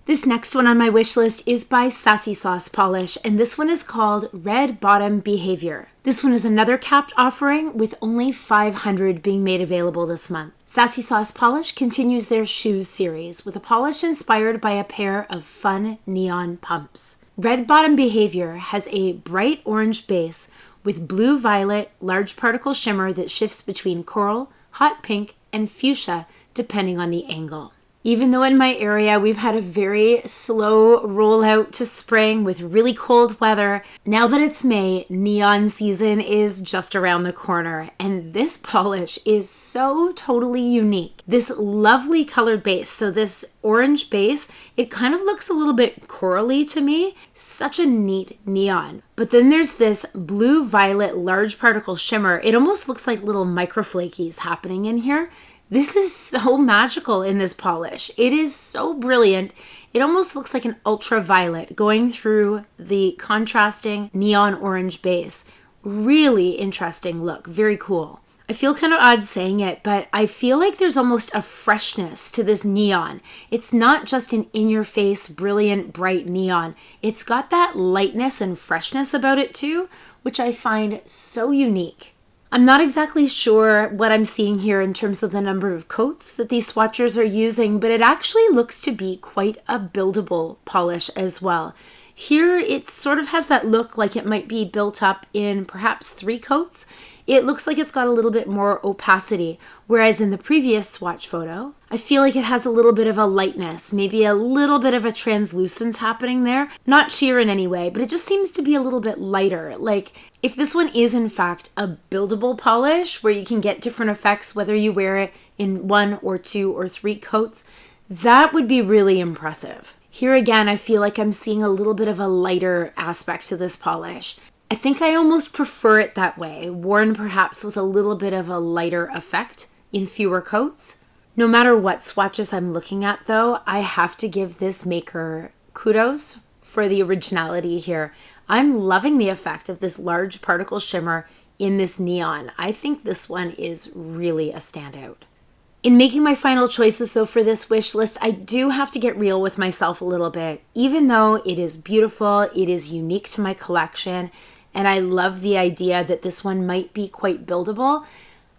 This next one on my wish list is by Sassy Sauce Polish, and this one is called Red Bottom Behavior. This one is another capped offering with only 500 being made available this month. Sassy Sauce Polish continues their shoes series with a polish inspired by a pair of fun neon pumps. Red Bottom Behavior has a bright orange base with blue-violet large particle shimmer that shifts between coral, hot pink, and fuchsia depending on the angle. Even though in my area we've had a very slow rollout to spring with really cold weather, now that it's May, neon season is just around the corner, and this polish is so totally unique. This lovely colored base, so this orange base, it kind of looks a little bit corally to me. Such a neat neon. But then there's this blue-violet large particle shimmer. It almost looks like little microflakies happening in here. This is so magical in this polish. It is so brilliant. It almost looks like an ultraviolet going through the contrasting neon orange base. Really interesting look. Very cool. I feel kind of odd saying it, but I feel like there's almost a freshness to this neon. It's not just an in-your-face, brilliant, bright neon. It's got that lightness and freshness about it too, which I find so unique. I'm not exactly sure what I'm seeing here in terms of the number of coats that these swatchers are using, but it actually looks to be quite a buildable polish as well. Here, it sort of has that look like it might be built up in perhaps 3 coats. It looks like it's got a little bit more opacity, whereas in the previous swatch photo, I feel like it has a little bit of a lightness, maybe a little bit of a translucence happening there. Not sheer in any way, but it just seems to be a little bit lighter. Like, if this one is in fact a buildable polish where you can get different effects whether you wear it in 1 or 2 or 3 coats, that would be really impressive. Here again, I feel like I'm seeing a little bit of a lighter aspect to this polish. I think I almost prefer it that way, worn perhaps with a little bit of a lighter effect in fewer coats. No matter what swatches I'm looking at though, I have to give this maker kudos for the originality here. I'm loving the effect of this large particle shimmer in this neon. I think this one is really a standout. In making my final choices though for this wish list, I do have to get real with myself a little bit. Even though it is beautiful, it is unique to my collection, and I love the idea that this one might be quite buildable,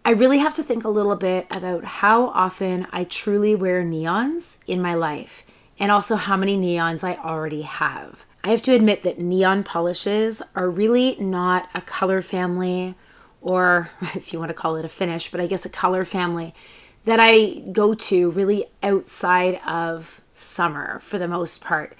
I really have to think a little bit about how often I truly wear neons in my life, and also how many neons I already have. I have to admit that neon polishes are really not a color family, or if you want to call it a finish, but I guess a color family that I go to really outside of summer for the most part.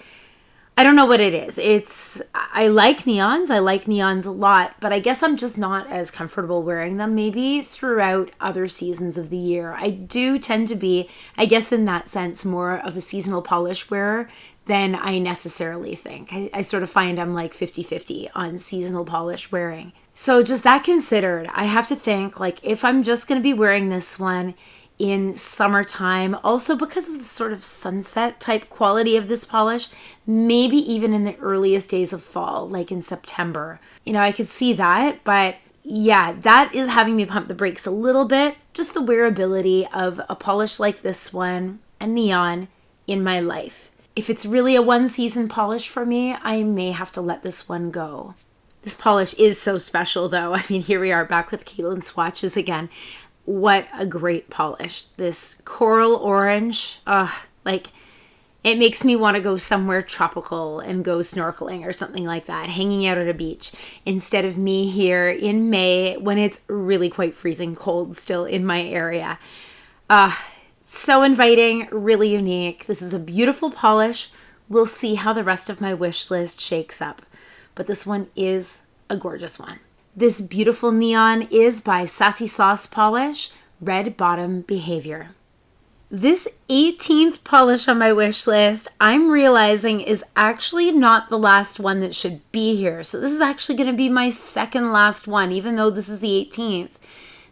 I don't know what it is. I like neons a lot, but I guess I'm just not as comfortable wearing them maybe throughout other seasons of the year. I do tend to be, I guess in that sense, more of a seasonal polish wearer than I necessarily think. I sort of find I'm like 50-50 on seasonal polish wearing. So just that considered, I have to think like if I'm just going to be wearing this one in summertime, also because of the sort of sunset type quality of this polish, maybe even in the earliest days of fall, like in September. You know, I could see that, but yeah, that is having me pump the brakes a little bit. Just the wearability of a polish like this one, a neon, in my life. If it's really a one season polish for me, I may have to let this one go. This polish is so special though. I mean, here we are back with Caitlin swatches again. What a great polish. This coral orange, it makes me want to go somewhere tropical and go snorkeling or something like that, hanging out at a beach, instead of me here in May when it's really quite freezing cold still in my area. So inviting, really unique. This is a beautiful polish. We'll see how the rest of my wish list shakes up. But this one is a gorgeous one. This beautiful neon is by Sassy Sauce Polish, Red Bottom Behavior. This 18th polish on my wish list, I'm realizing is actually not the last one that should be here. So this is actually going to be my second last one, even though this is the 18th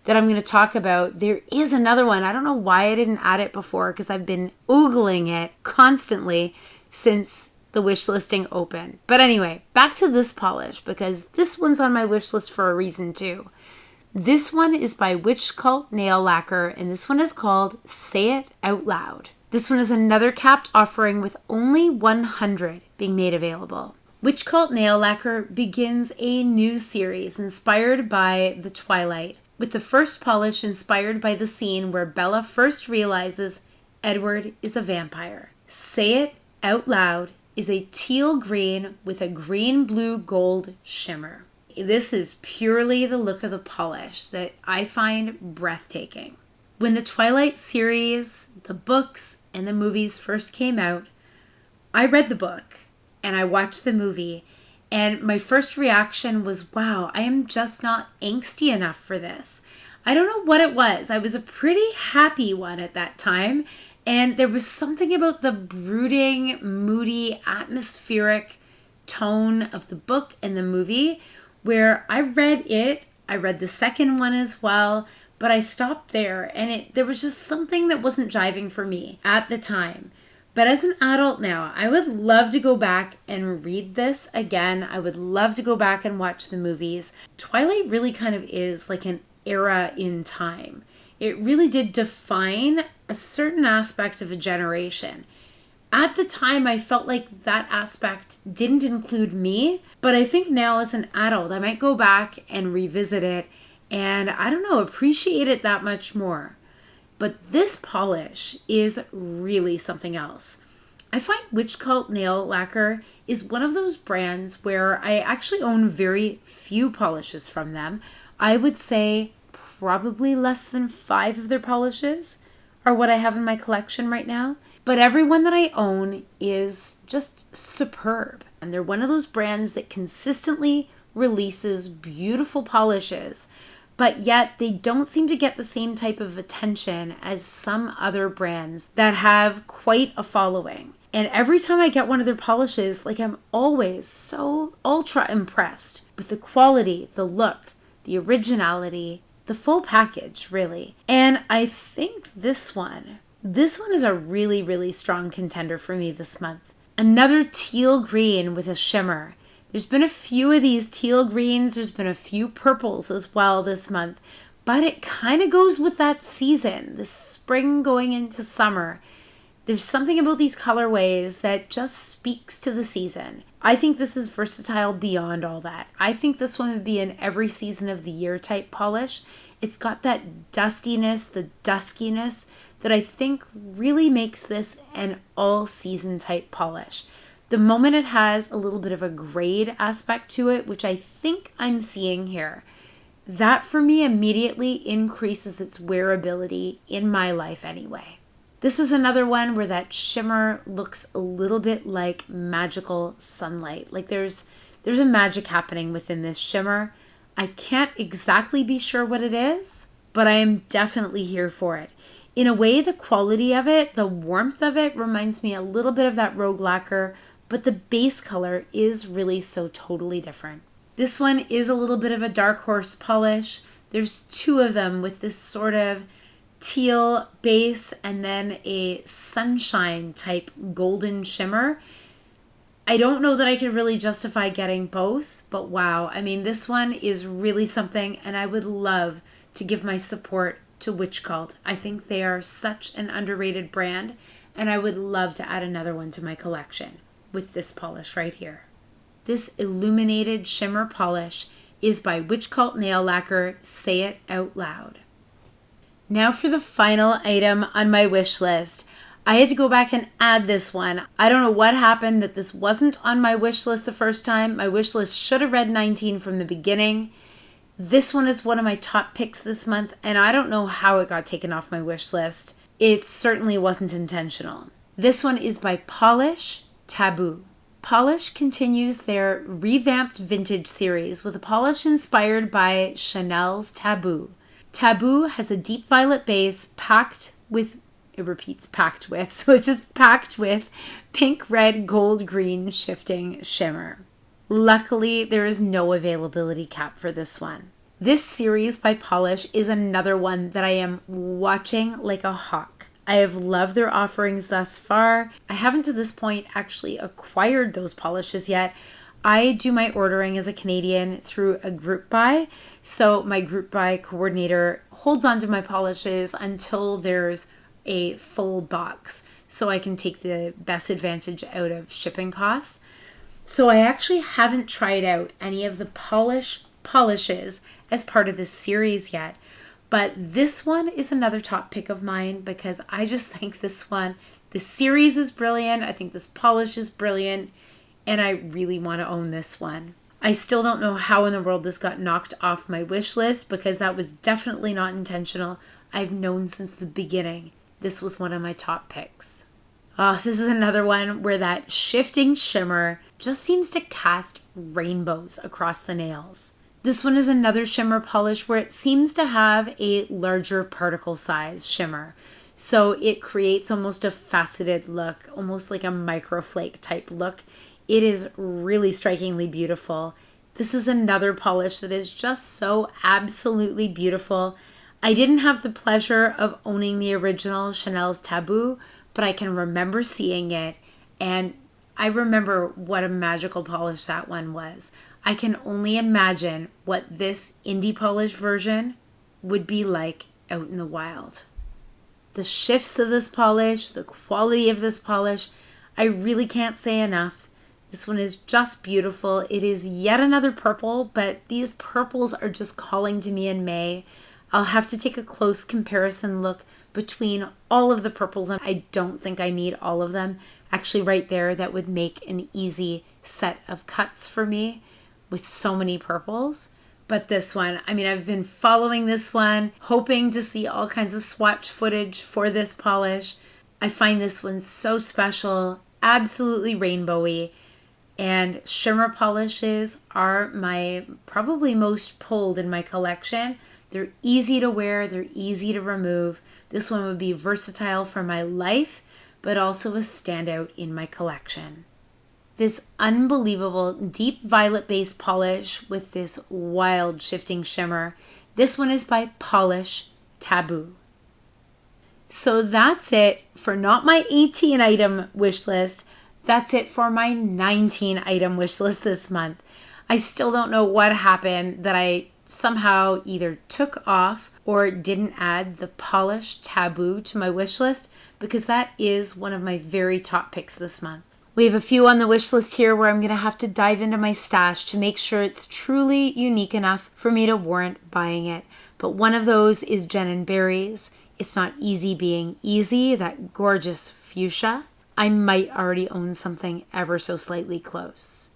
that I'm going to talk about. There is another one. I don't know why I didn't add it before because I've been oogling it constantly since the wish listing opened. But anyway, back to this polish because this one's on my wish list for a reason too. This one is by Witch Cult Nail Lacquer, and this one is called Say It Out Loud. This one is another capped offering with only 100 being made available. Witch Cult Nail Lacquer begins a new series inspired by the Twilight, with the first polish inspired by the scene where Bella first realizes Edward is a vampire. Say It Out Loud is a teal green with a green blue gold shimmer. This is purely the look of the polish that I find breathtaking. When the Twilight series, the books, and the movies first came out, I read the book and I watched the movie, and my first reaction was, wow, I am just not angsty enough for this. I don't know what it was. I was a pretty happy one at that time, and there was something about the brooding, moody, atmospheric tone of the book and the movie where I read the second one as well, but I stopped there, and there was just something that wasn't jiving for me at the time. But as an adult now, I would love to go back and read this again. I would love to go back and watch the movies. Twilight really kind of is like an era in time. It really did define a certain aspect of a generation. At the time, I felt like that aspect didn't include me, but I think now as an adult, I might go back and revisit it and, I don't know, appreciate it that much more. But this polish is really something else. I find Witch Cult Nail Lacquer is one of those brands where I actually own very few polishes from them. I would say probably less than 5 of their polishes are what I have in my collection right now. But every one that I own is just superb. And they're one of those brands that consistently releases beautiful polishes, but yet they don't seem to get the same type of attention as some other brands that have quite a following. And every time I get one of their polishes, I'm always so ultra impressed with the quality, the look, the originality, the full package, really. And I think this one is a really, really strong contender for me this month. Another teal green with a shimmer. There's been a few of these teal greens. There's been a few purples as well this month. But it kind of goes with that season, the spring going into summer. There's something about these colorways that just speaks to the season. I think this is versatile beyond all that. I think this one would be an every season of the year type polish. It's got that dustiness, the duskiness that I think really makes this an all-season type polish. The moment it has a little bit of a grade aspect to it, which I think I'm seeing here, that for me immediately increases its wearability in my life anyway. This is another one where that shimmer looks a little bit like magical sunlight. There's a magic happening within this shimmer. I can't exactly be sure what it is, but I am definitely here for it. In a way, the quality of it, the warmth of it reminds me a little bit of that Rogue Lacquer, but the base color is really so totally different. This one is a little bit of a dark horse polish. There's 2 of them with this sort of teal base and then a sunshine type golden shimmer. I don't know that I could really justify getting both, but wow. I mean, this one is really something, and I would love to give my support to Witch Cult. I think they are such an underrated brand, and I would love to add another one to my collection with this polish right here. This illuminated shimmer polish is by Witch Cult Nail Lacquer, Say It Out Loud. Now for the final item on my wish list. I had to go back and add this one. I don't know what happened that this wasn't on my wish list the first time. My wish list should have read 19 from the beginning. This one is one of my top picks this month, and I don't know how it got taken off my wish list. It certainly wasn't intentional. This one is by Polish Taboo. Polish continues their revamped vintage series with a polish inspired by Chanel's Taboo. Taboo has a deep violet base packed with, it repeats packed with, so it's just packed with pink, red, gold, green shifting shimmer. Luckily, there is no availability cap for this one. This series by Polish is another one that I am watching like a hawk. I have loved their offerings thus far. I haven't to this point actually acquired those polishes yet. I do my ordering as a Canadian through a group buy. So my group buy coordinator holds on to my polishes until there's a full box so I can take the best advantage out of shipping costs. So I actually haven't tried out any of the polishes as part of this series yet. But this one is another top pick of mine because I just think this one, the series is brilliant. I think this polish is brilliant. And I really want to own this one. I still don't know how in the world this got knocked off my wish list because that was definitely not intentional. I've known since the beginning this was one of my top picks. Oh, this is another one where that shifting shimmer just seems to cast rainbows across the nails. This one is another shimmer polish where it seems to have a larger particle size shimmer. So it creates almost a faceted look, almost like a microflake type look. It is really strikingly beautiful. This is another polish that is just so absolutely beautiful. I didn't have the pleasure of owning the original Chanel's Taboo, but I can remember seeing it, and I remember what a magical polish that one was. I can only imagine what this indie polish version would be like out in the wild. The shifts of this polish, the quality of this polish, I really can't say enough. This one is just beautiful. It is yet another purple, but these purples are just calling to me in May. I'll have to take a close comparison look between all of the purples, and I don't think I need all of them. Actually, right there, that would make an easy set of cuts for me with so many purples. But this one, I mean, I've been following this one, hoping to see all kinds of swatch footage for this polish. I find this one so special, absolutely rainbowy, and shimmer polishes are my probably most pulled in my collection. They're easy to wear, they're easy to remove. This one would be versatile for my life, but also a standout in my collection. This unbelievable deep violet base polish with this wild shifting shimmer. This one is by Polish Taboo. So that's it for not my 18 item wish list. That's it for my 19 item wish list this month. I still don't know what happened that I somehow either took off or didn't add the Polish Taboo to my wish list because that is one of my very top picks this month. We have a few on the wish list here where I'm going to have to dive into my stash to make sure it's truly unique enough for me to warrant buying it. But one of those is Jen & Barry's It's Not Easy Being Easy, that gorgeous fuchsia. I might already own something ever so slightly close.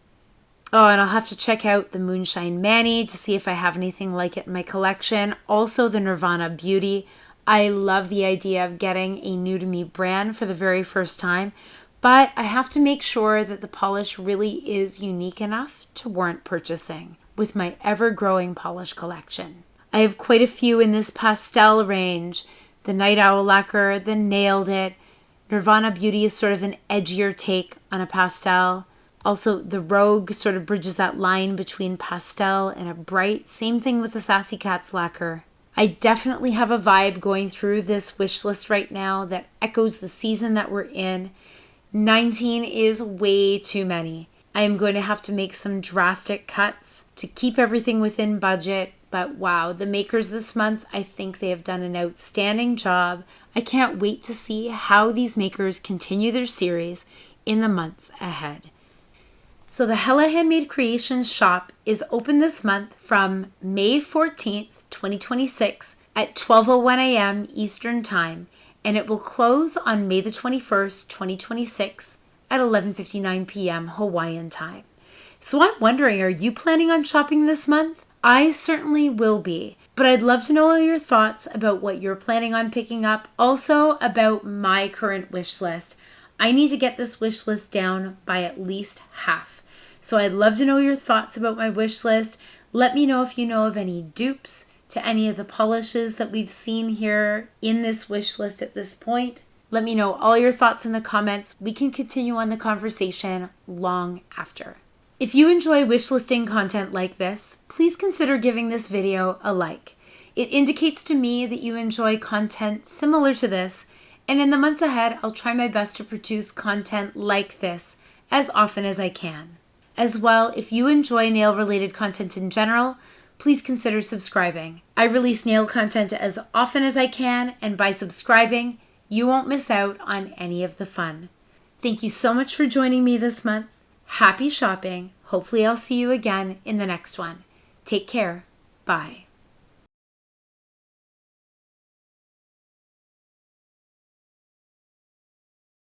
Oh, and I'll have to check out the Moonshine Manny to see if I have anything like it in my collection. Also the Nirvana Beauty. I love the idea of getting a new to me brand for the very first time, but I have to make sure that the polish really is unique enough to warrant purchasing with my ever-growing polish collection. I have quite a few in this pastel range. The Night Owl Lacquer, the Nailed It. Nirvana Beauty is sort of an edgier take on a pastel. Also, the Rogue sort of bridges that line between pastel and a bright. Same thing with the Sassy Cats Lacquer. I definitely have a vibe going through this wish list right now that echoes the season that we're in. 19 is way too many. I am going to have to make some drastic cuts to keep everything within budget, But wow, the makers this month, I think they have done an outstanding job. I can't wait to see how these makers continue their series in the months ahead. So the Hella Handmade Creations shop is open this month from May 14th, 2026 at 12:01 a.m. Eastern Time, and it will close on May the 21st, 2026 at 11:59 p.m. Hawaiian Time. So I'm wondering, are you planning on shopping this month? I certainly will be, but I'd love to know all your thoughts about what you're planning on picking up. Also about my current wish list. I need to get this wish list down by at least half. So I'd love to know your thoughts about my wish list. Let me know if you know of any dupes to any of the polishes that we've seen here in this wish list at this point. Let me know all your thoughts in the comments. We can continue on the conversation long after. If you enjoy wish listing content like this, please consider giving this video a like. It indicates to me that you enjoy content similar to this, and in the months ahead, I'll try my best to produce content like this as often as I can. As well, if you enjoy nail-related content in general, please consider subscribing. I release nail content as often as I can, and by subscribing, you won't miss out on any of the fun. Thank you so much for joining me this month. Happy shopping. Hopefully I'll see you again in the next one. Take care. Bye.